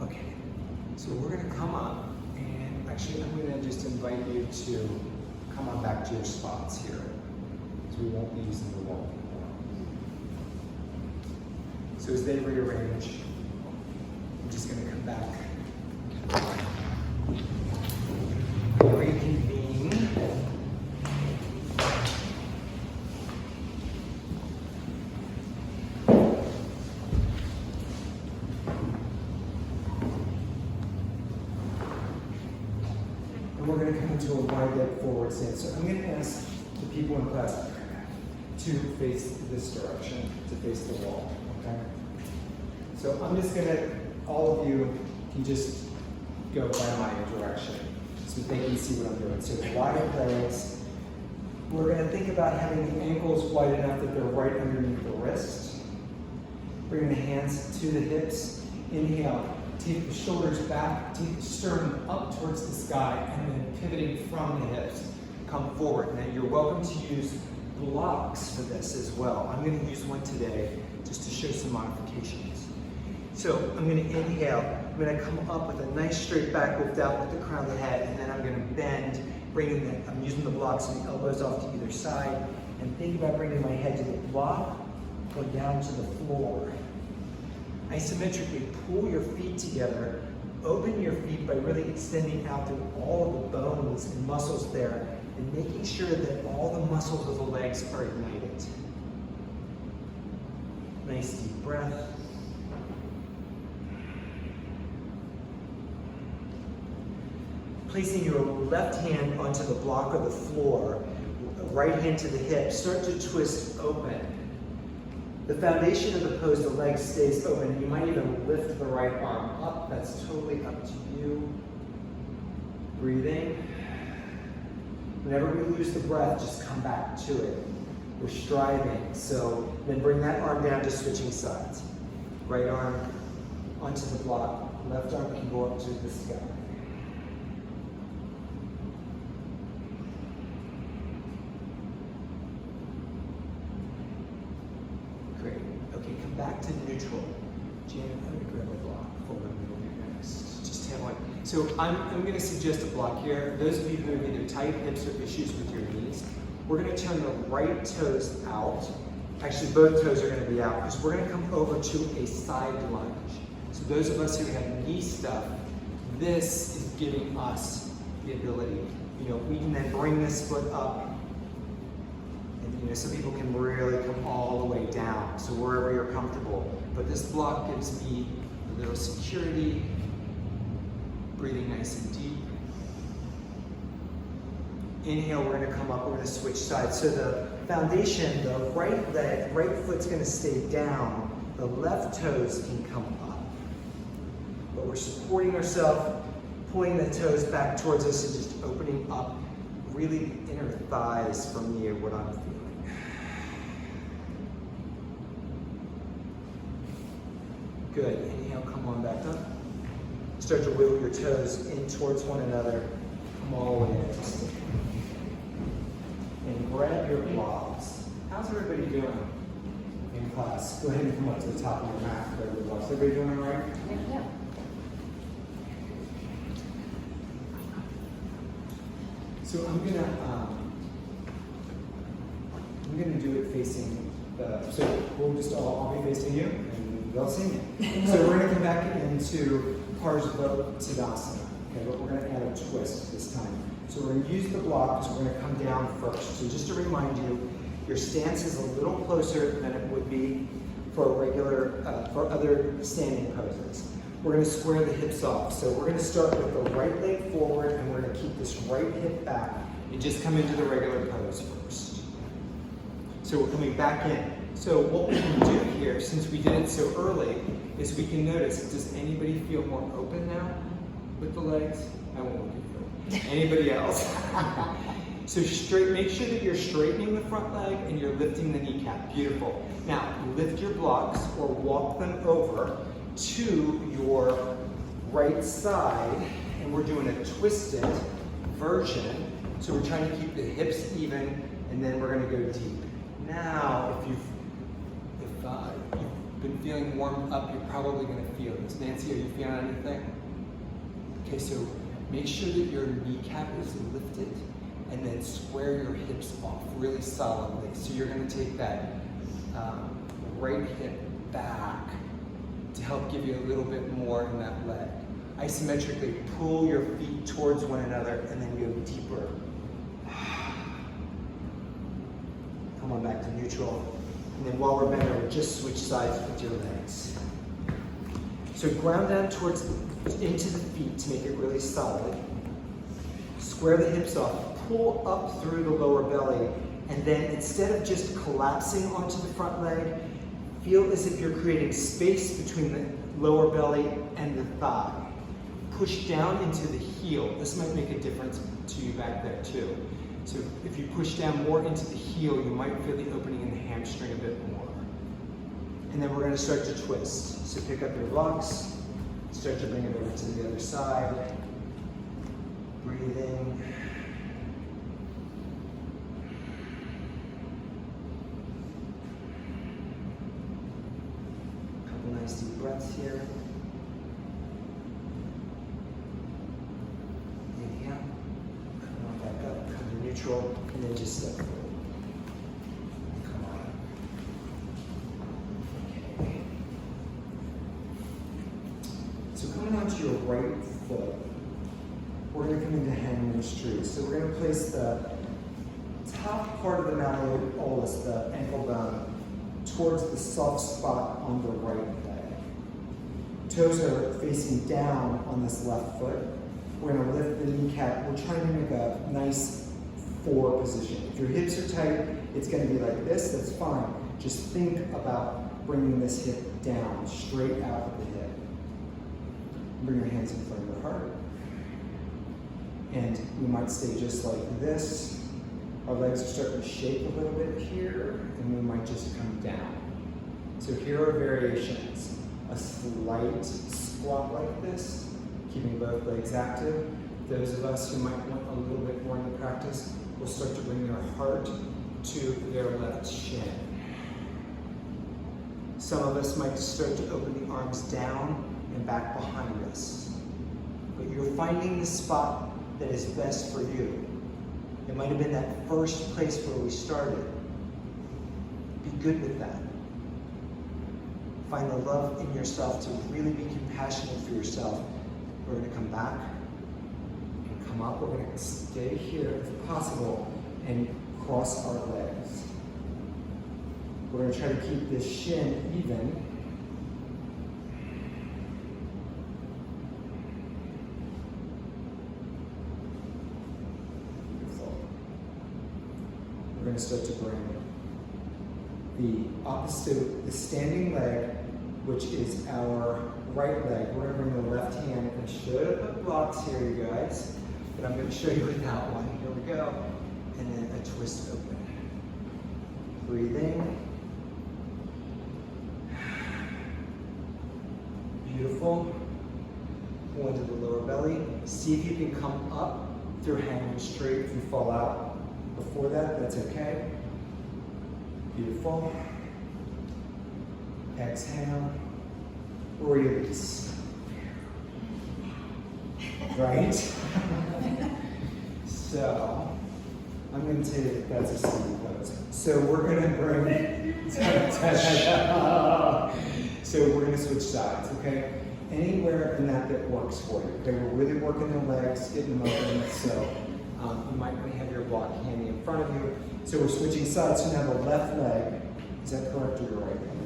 Okay, so we're going to come up, and actually I'm going to just invite you to come on back to your spots here, because we won't be using the wall anymore. So as they rearrange, I'm just going to come back. Reconvene. And we're going to come into a wide leg forward stance. So I'm going to ask the people in class to face this direction, to face the wall, okay? So I'm just going to, all of you can just go by my direction so they can see what I'm doing. So wide legs. We're going to think about having the ankles wide enough that they're right underneath the wrist. Bring the hands to the hips. Inhale. Take the shoulders back, take the sternum up towards the sky, and then pivoting from the hips, come forward. Now you're welcome to use blocks for this as well. I'm going to use one today just to show some modifications. So I'm going to inhale, I'm going to come up with a nice straight back lift out with the crown of the head, and then I'm going to bend, I'm using the blocks and the elbows off to either side, and think about bringing my head to the block, go down to the floor. Isometrically pull your feet together, open your feet by really extending out through all of the bones and muscles there, and making sure that all the muscles of the legs are ignited. Nice deep breath. Placing your left hand onto the block or the floor, right hand to the hip, start to twist open. The foundation of the pose, the leg stays open. You might even lift the right arm up. That's totally up to you. Breathing. Whenever we lose the breath, just come back to it. We're striving. So then bring that arm down to switching sides. Right arm onto the block. Left arm can go up to the sky. Great. Okay, come back to neutral. Jan, I'm going to grab a block. Forward, middle, next? Just hand one. So I'm going to suggest a block here. Those of you who have either tight hips or issues with your knees, we're going to turn the right toes out. Actually, both toes are going to be out because we're going to come over to a side lunge. So those of us who have knee stuff, this is giving us the ability. We can then bring this foot up. And some people can really come all the way down. So wherever you're comfortable. But this block gives me a little security. Breathing nice and deep. Inhale, we're going to come up, we're going to switch sides. So the foundation, the right foot's going to stay down. The left toes can come up. But we're supporting ourselves, pulling the toes back towards us and just opening up. Really the inner thighs for me are what I'm feeling. Good. Inhale, come on back up. Start to wiggle your toes in towards one another. Come all the way in. And grab your blocks. How's everybody doing in class? Go ahead and come up to the top of your mat. Grab your blocks. Everybody doing all right? Yeah. So I'm gonna do it facing the. So we'll just I'll be facing you, and they'll see me. So we're gonna come back into Tadasana. Okay, but we're gonna add a twist this time. So we're gonna use the block because we're gonna come down first. So just to remind you, your stance is a little closer than it would be for a regular, for other standing poses. We're gonna square the hips off. So we're gonna start with the right leg forward and we're gonna keep this right hip back and just come into the regular pose first. So we're coming back in. So what we can do here, since we did it so early, is we can notice, does anybody feel more open now with the legs? I won't look at you. Anybody else? So make sure that you're straightening the front leg and you're lifting the kneecap. Beautiful. Now, lift your blocks or walk them over to your right side, and we're doing a twisted version. So we're trying to keep the hips even, and then we're going to go deep. Now, if you've been feeling warmed up, you're probably going to feel this. Nancy, are you feeling anything? Okay, so make sure that your kneecap is lifted, and then square your hips off really solidly. So you're going to take that right hip back to help give you a little bit more in that leg. Isometrically pull your feet towards one another and then go deeper. Come on back to neutral. And then while we're bent over, just switch sides with your legs. So ground down into the feet to make it really solid. Square the hips off, pull up through the lower belly, and then instead of just collapsing onto the front leg, feel as if you're creating space between the lower belly and the thigh. Push down into the heel. This might make a difference to you back there too. So if you push down more into the heel, you might feel the opening in the hamstring a bit more. And then we're going to start to twist. So pick up your blocks, start to bring it over to the other side. Breathing. Couple nice deep breaths here. Inhale. Come on back up, come to neutral, and then just step forward. Come on. Okay. So coming onto your right foot, we're going to come into Hanuman's tree. So we're going to place the top part of the malleolus, the ankle bone, towards the soft spot on the right leg. Toes are facing down on this left foot. We're going to lift the kneecap. We're trying to make a nice 4 position. If your hips are tight, it's going to be like this. That's fine. Just think about bringing this hip down, straight out of the hip. Bring your hands in front of your heart. And we might stay just like this. Our legs are starting to shake a little bit here, and we might just come down. So here are variations. A slight squat like this, keeping both legs active. Those of us who might want a little bit more in the practice will start to bring their heart to their left shin. Some of us might start to open the arms down and back behind us. But you're finding the spot that is best for you. It might have been that first place where we started. Be good with that. Find the love in yourself to really be compassionate for yourself. We're going to come back and come up. We're going to stay here if possible and cross our legs. We're going to try to keep this shin even. Beautiful. We're going to start to bring the opposite, the standing leg, which is our right leg. We're going to bring the left hand and show the blocks here, you guys. But I'm going to show you without one. Here we go. And then a twist open. Breathing. Beautiful. Pull into the lower belly. See if you can come up through hanging straight. If you fall out before that, that's okay. Beautiful. Exhale. Release. Right? So, I'm going to say that that's a seated pose. So we're going to bring, so we're going to switch sides, okay? Anywhere in that works for you. Okay, we're really working the legs, getting them open. So you might want to have your block handy in front of you. So we're switching sides. So now the left leg, is that correct or your right leg?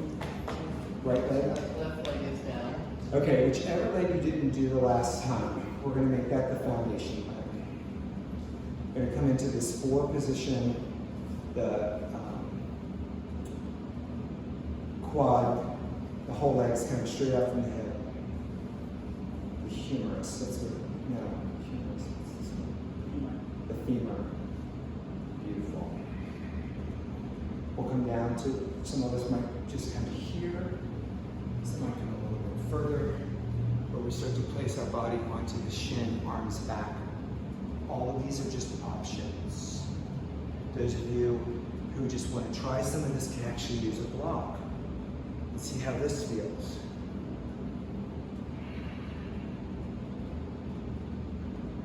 Right leg? Left leg is down. Okay, whichever leg you didn't do the last time, we're going to make that the foundation leg. We're going to come into this forward position, the quad, the whole leg's coming straight out from the hip. The humerus, that's what, no, humerus, the femur. Beautiful. We'll come down to, some of us might just come here, some might come a little bit further, where we start to place our body onto the shin, arms back. All of these are just options. Those of you who just want to try some of this can actually use a block. Let's see how this feels.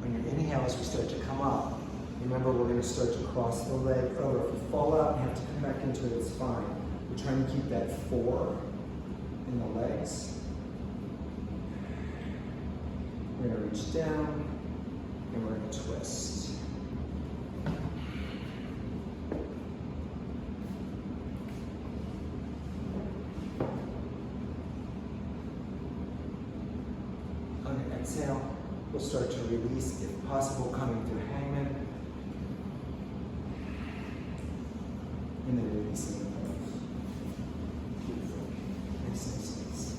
On your inhale, as we start to come up, remember we're going to start to cross the leg over. If you fall out and have to come back into it, it's fine. We're trying to keep that 4 in the legs. We're going to reach down and we're going to twist. On your exhale, we'll start to release, if possible, coming through Hanuman. And then releasing the nose. Beautiful. Nice.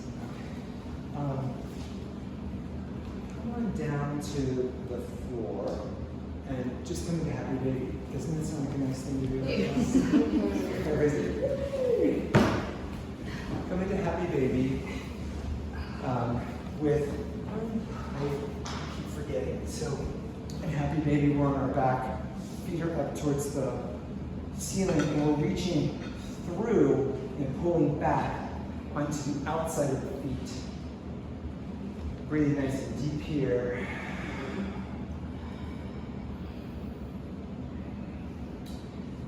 Come on down to the floor and just come to happy baby. Doesn't that sound like a nice thing to do? Yes. Everybody's come into happy baby with, I keep forgetting. So in happy baby, we're on our back, feet are up towards the ceiling, and we're reaching through and pulling back onto the outside of the feet. Breathe nice and deep here.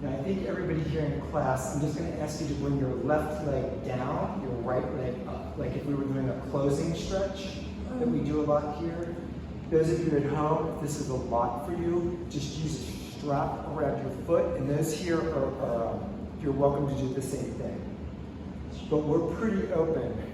Now I think everybody here in class, I'm just going to ask you to bring your left leg down, your right leg up, like if we were doing a closing stretch that we do a lot here. Those of you at home, if this is a lot for you, just use a strap around your foot, and those here are you're welcome to do the same thing. But we're pretty open.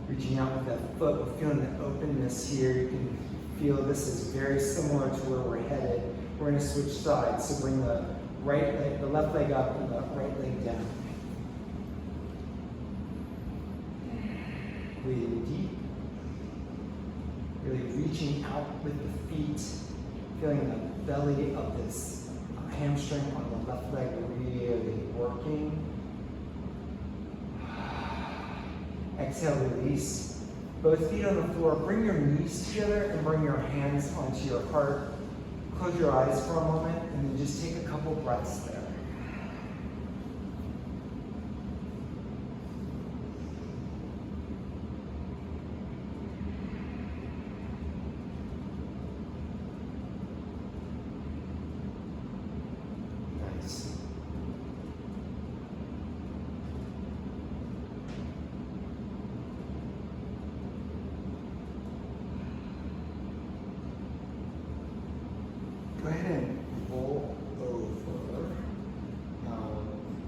Reaching out with that foot, we're feeling the openness here. You can feel this is very similar to where we're headed. We're going to switch sides, so bring the right leg, the left leg up and the right leg down. Breathing deep. Really reaching out with the feet, feeling the belly of this hamstring on the left leg really working. Exhale, release. Both feet on the floor. Bring your knees together and bring your hands onto your heart. Close your eyes for a moment and then just take a couple breaths there.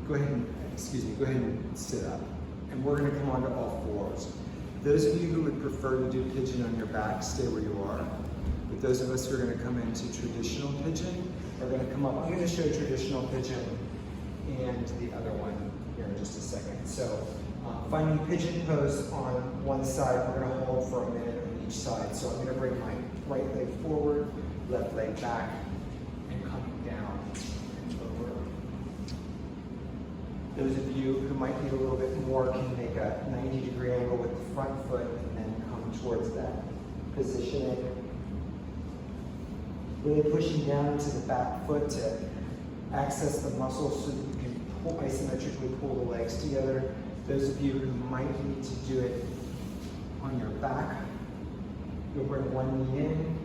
go ahead and sit up. And we're gonna come onto all fours. Those of you who would prefer to do pigeon on your back, stay where you are. But those of us who are gonna come into traditional pigeon are gonna come up. I'm gonna show traditional pigeon and the other one here in just a second. So finding pigeon pose on one side, we're gonna hold for a minute on each side. So I'm gonna bring my right leg forward, left leg back, and come down and over. Those of you who might need a little bit more can make a 90-degree angle with the front foot and then come towards that positioning. Really pushing down into the back foot to access the muscles so that you can isometrically pull the legs together. Those of you who might need to do it on your back, you'll bring one knee in,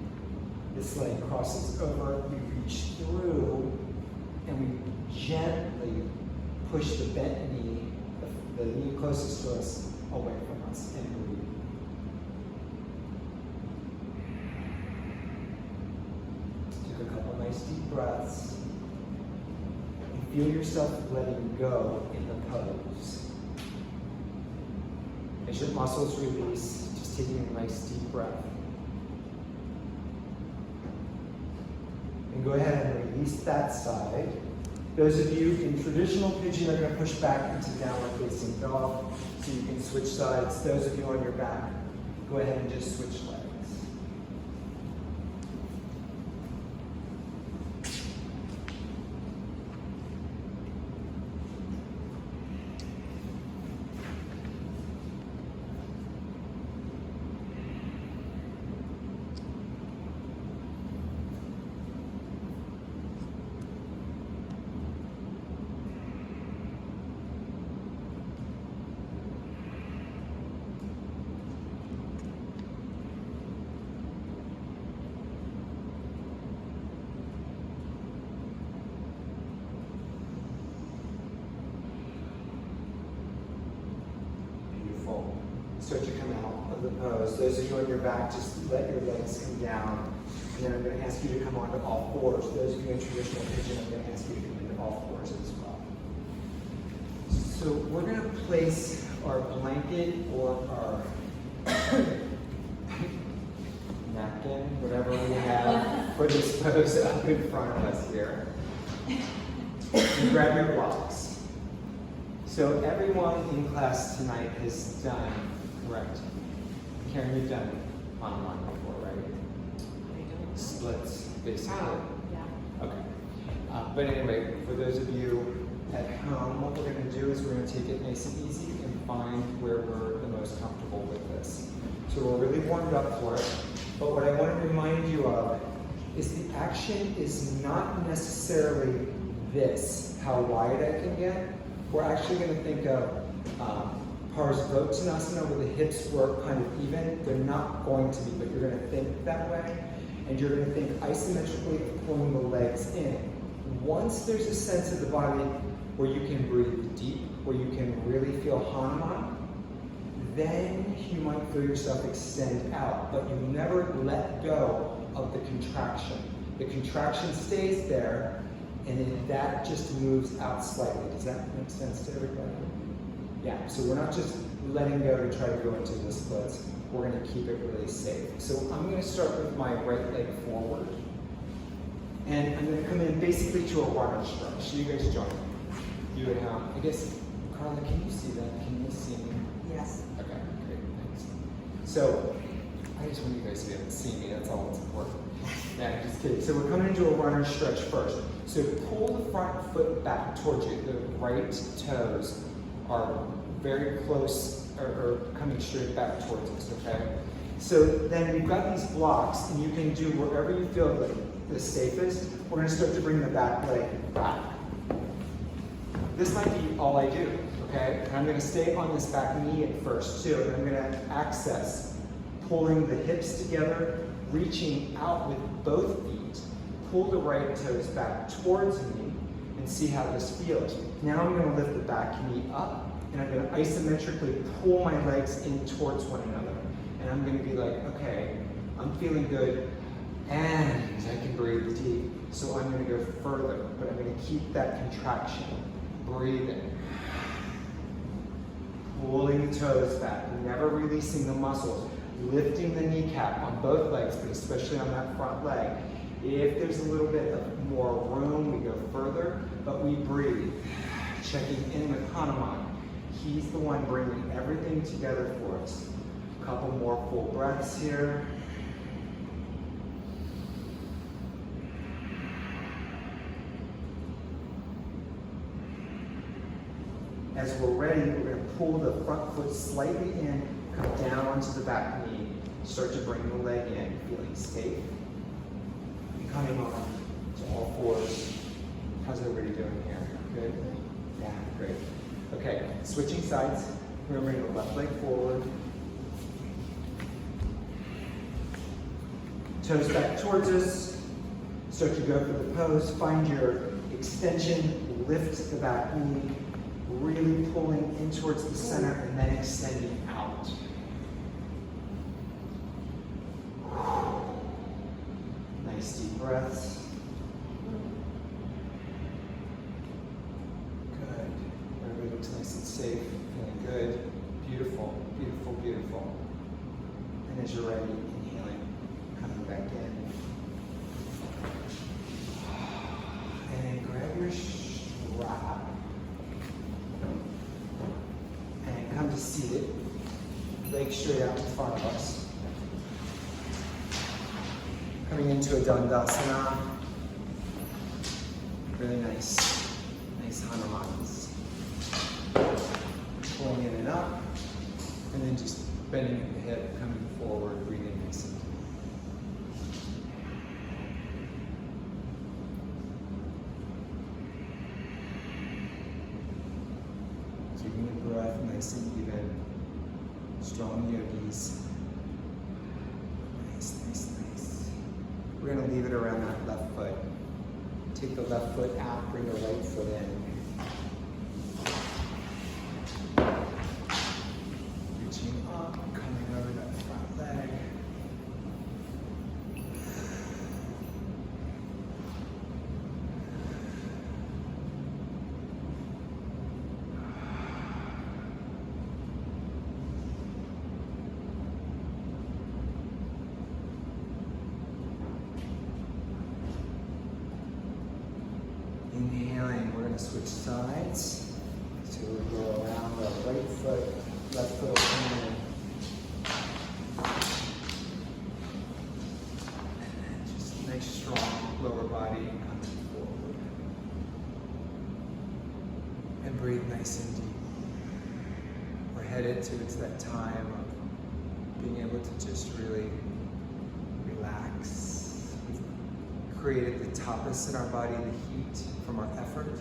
this leg crosses over, we reach through, and we gently push the bent knee, the knee closest to us, away from us, and breathe. Take a couple nice deep breaths. And feel yourself letting go in the pose. As your muscles release, just taking a nice deep breath. And go ahead and release that side. Those of you in traditional pigeon are going to push back into downward facing dog, so you can switch sides. Those of you on your back, go ahead and just switch legs. Start to come out of the pose. Those of you on your back, just let your legs come down. And then I'm going to ask you to come onto all fours. Those of you in traditional pigeon, I'm going to ask you to come into all fours as well. So we're going to place our blanket or our napkin, whatever we have for this pose up in front of us here. And grab your blocks. So everyone in class tonight has done, correct? Karen, you've done Hanuman before, right? Splits, basically. Yeah. Okay. But anyway, for those of you at home, what we're going to do is we're going to take it nice and easy and find where we're the most comfortable with this. So we're really warmed up for it. But what I want to remind you of is the action is not necessarily this, how wide I can get. We're actually going to think of Parsvottanasana, where the hips work kind of even. They're not going to be, but you're going to think that way. And you're going to think isometrically of pulling the legs in. Once there's a sense of the body where you can breathe deep, where you can really feel Hanuman, then you might feel yourself extend out, but you never let go of the contraction. The contraction stays there, and then that just moves out slightly. Does that make sense to everybody? Yeah, so we're not just letting go to try to go into the splits. We're going to keep it really safe. So I'm going to start with my right leg forward. And I'm going to come in basically to a runner stretch. You guys join me. You at home. I guess, Carla, can you see that? Can you see me? Yes. Okay, great, thanks. So, I just want you guys to be able to see me. That's all that's important. Yeah, just kidding. So we're coming into a runner stretch first. So pull the front foot back towards you. The right toes are very close or coming straight back towards us, okay? So then we've got these blocks, and you can do wherever you feel the safest. We're going to start to bring the back leg back. This might be all I do, okay? And I'm going to stay on this back knee at first, too. And I'm going to access pulling the hips together, reaching out with both feet. Pull the right toes back towards me and see how this feels. Now I'm going to lift the back knee up, and I'm going to isometrically pull my legs in towards one another. And I'm going to be like, okay, I'm feeling good, and I can breathe deep. So I'm going to go further, but I'm going to keep that contraction. Breathing. Pulling the toes back, never releasing the muscles. Lifting the kneecap on both legs, but especially on that front leg. If there's a little bit of more room, we go further, but we breathe. Checking in with Hanuman. He's the one bringing everything together for us. A couple more full breaths here. As we're ready, we're going to pull the front foot slightly in, come down onto the back knee, start to bring the leg in, feeling safe. Coming on to all fours. How's everybody doing here? Good? Yeah, great. Okay, switching sides. We're going to bring the left leg forward. Toes back towards us. Start to go for the pose. Find your extension. Lift the back knee. Really pulling in towards the center and then extending out. Nice deep breaths. Good. Everybody looks nice and safe. Feeling good. Beautiful, beautiful, beautiful. And as you're ready, inhaling, coming back in. And grab your strap. And come to seated. Legs straight out in front of us. Coming into a Dandasana. Really nice. Nice Hanumans. Pulling in and up. And then just bending at the hip, coming forward, breathing nice and deep. Keeping the breath nice and even. Strong yogis. Nice, nice, nice. We're going to leave it around that left foot. Take the left foot out, bring the right foot in. Reaching up, coming over that front leg. Inhaling, we're going to switch sides. So we'll go around the right foot, left foot will come in. And then just a nice strong lower body coming forward. And breathe nice and deep. We're headed towards that time of being able to just really relax. We've created the tapas in our body, the heat from our effort.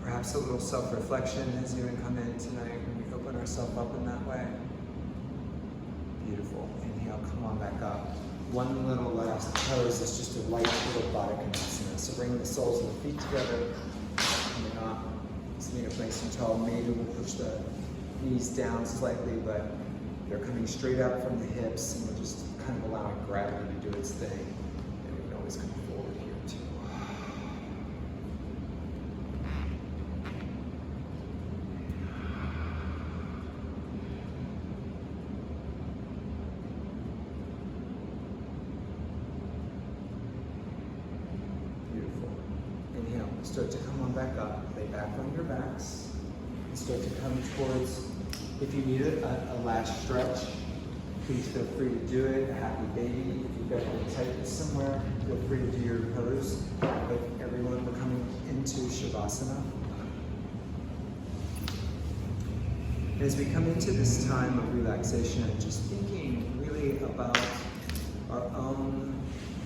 Perhaps a little self-reflection has even come in tonight when we open ourselves up in that way. Beautiful. Inhale, come on back up. One little last pose is just a light little Baddha Konasana. So bring the soles of the feet together, coming up, sitting up nice and tall. Maybe we'll push the knees down slightly, but they're coming straight up from the hips, and we're just kind of allowing gravity to do its thing. And we can always come forward here too. Start to come on back up, lay back on your backs, and start to come towards, if you need a last stretch, please feel free to do it, a happy baby. If you've got any tightness somewhere, feel free to do your pose. But everyone, we're coming into Shavasana. As we come into this time of relaxation, just thinking really about our own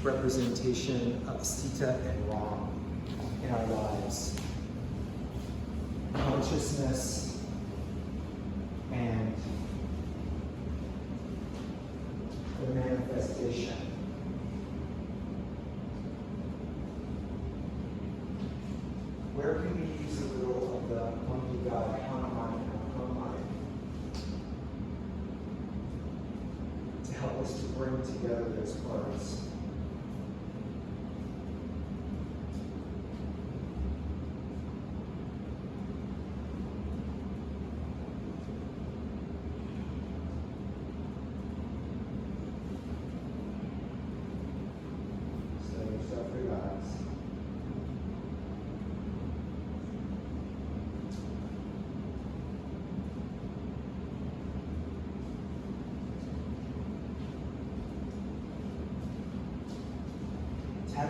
representation of Sita and Rama in our lives. Consciousness and the manifestation. Where can we use a little of the monkey god Hanuman in our own mind to help us to bring together those parts?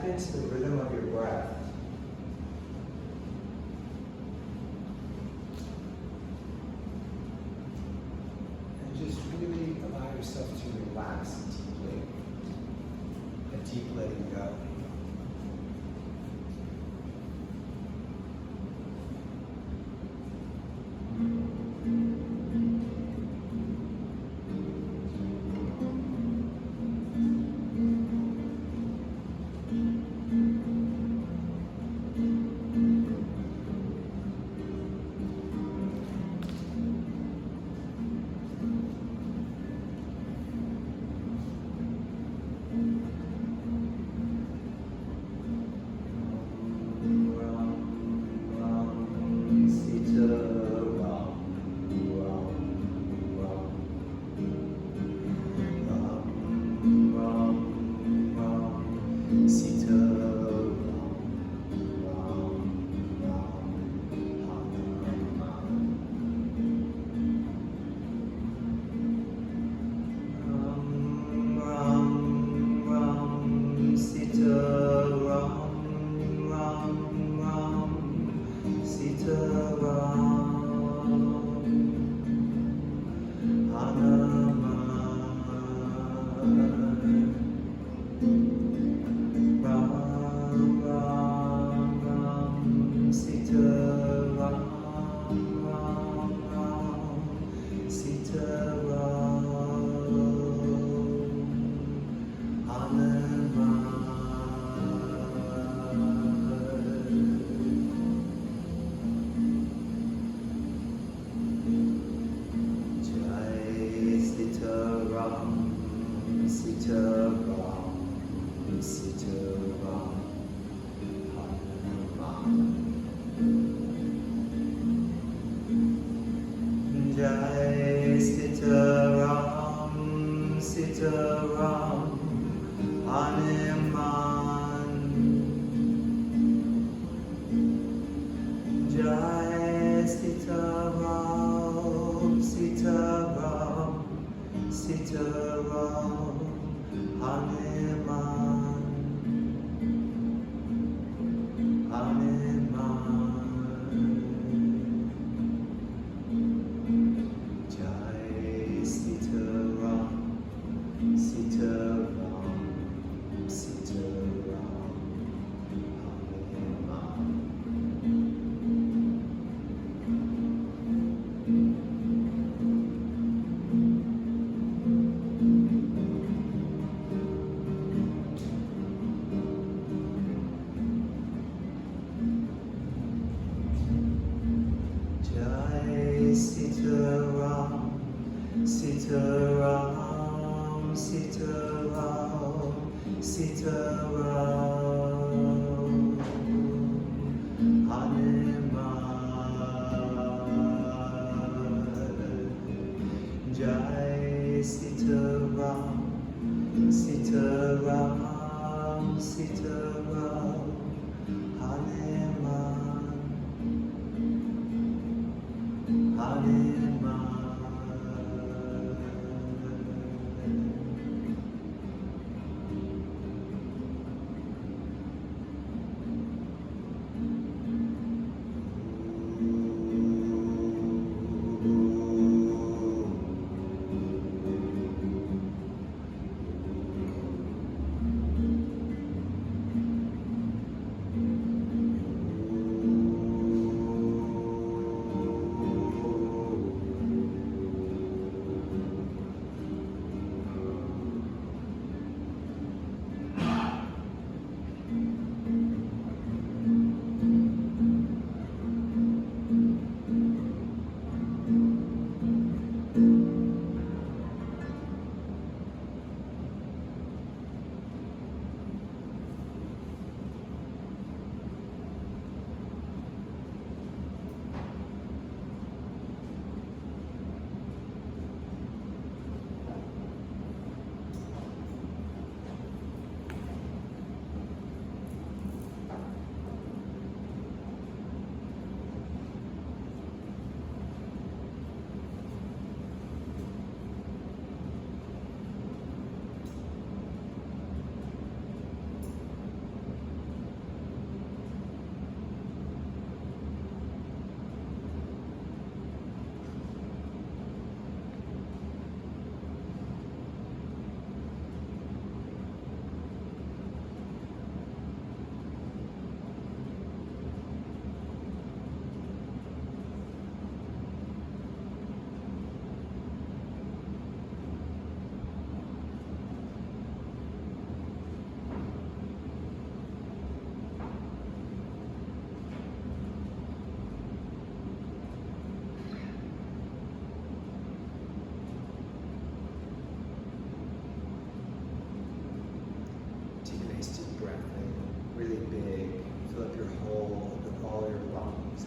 tap into the rhythm of your breath. And just really allow yourself to relax deeply. A deep letting go. Jai Sita Ram, Sita Ram, Hanuman. Jai Sita Ram, Sita Ram, Sita Ram, Hanuman. Hanuman. Jai Sita Ram, Sita Ram, Sita Ram, Hanuman. Jai Sita Ram, Sita Ram, Sita Ram, Sita Ram, Hanuman. Jai Sita Ram, Sita Ram, Sita Ram, Hanuman. Hanuman.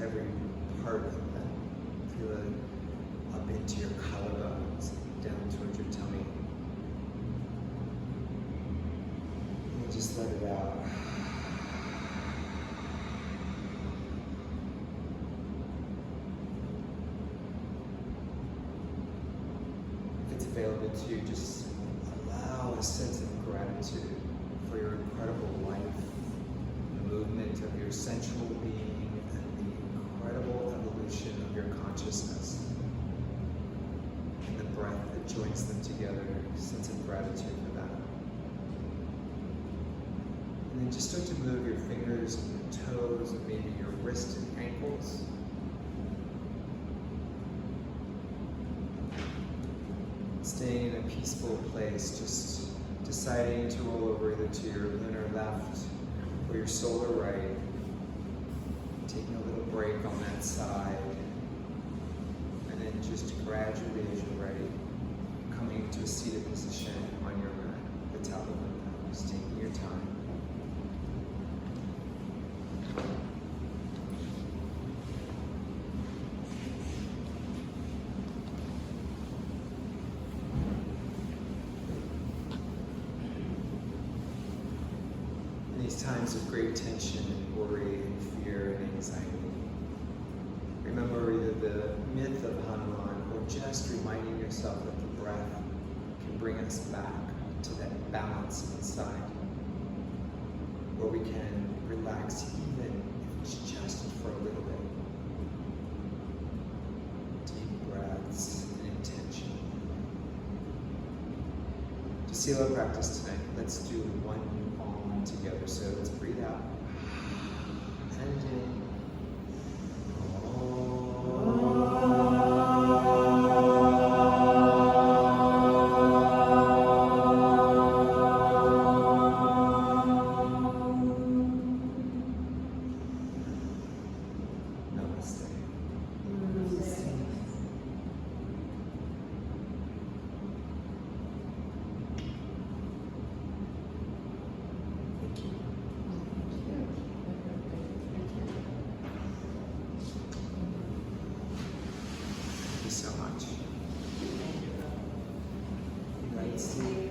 every part of them. Feel it up into your collarbones, down towards your tummy. And just let it out. If it's available to you, just allow a sense of gratitude for your incredible life, the movement of your sensual being, and the incredible evolution of your consciousness, and the breath that joins them together, a sense of gratitude for that. And then just start to move your fingers and your toes, and maybe your wrists and ankles. Staying in a peaceful place, just deciding to roll over either to your lunar left or your solar right. Taking a little break on that side. And then just gradually, as you're ready, coming to a seated position on your mat, the top of the mat. Just taking your time. Times of great tension and worry and fear and anxiety. Remember either the myth of Hanuman or just reminding yourself that the breath can bring us back to that balance inside, where we can relax even if it's just for a little bit. Deep breaths and intention. To seal our practice tonight, let's do one together. So let's breathe out and in. Namaste. So much. Right, Steve?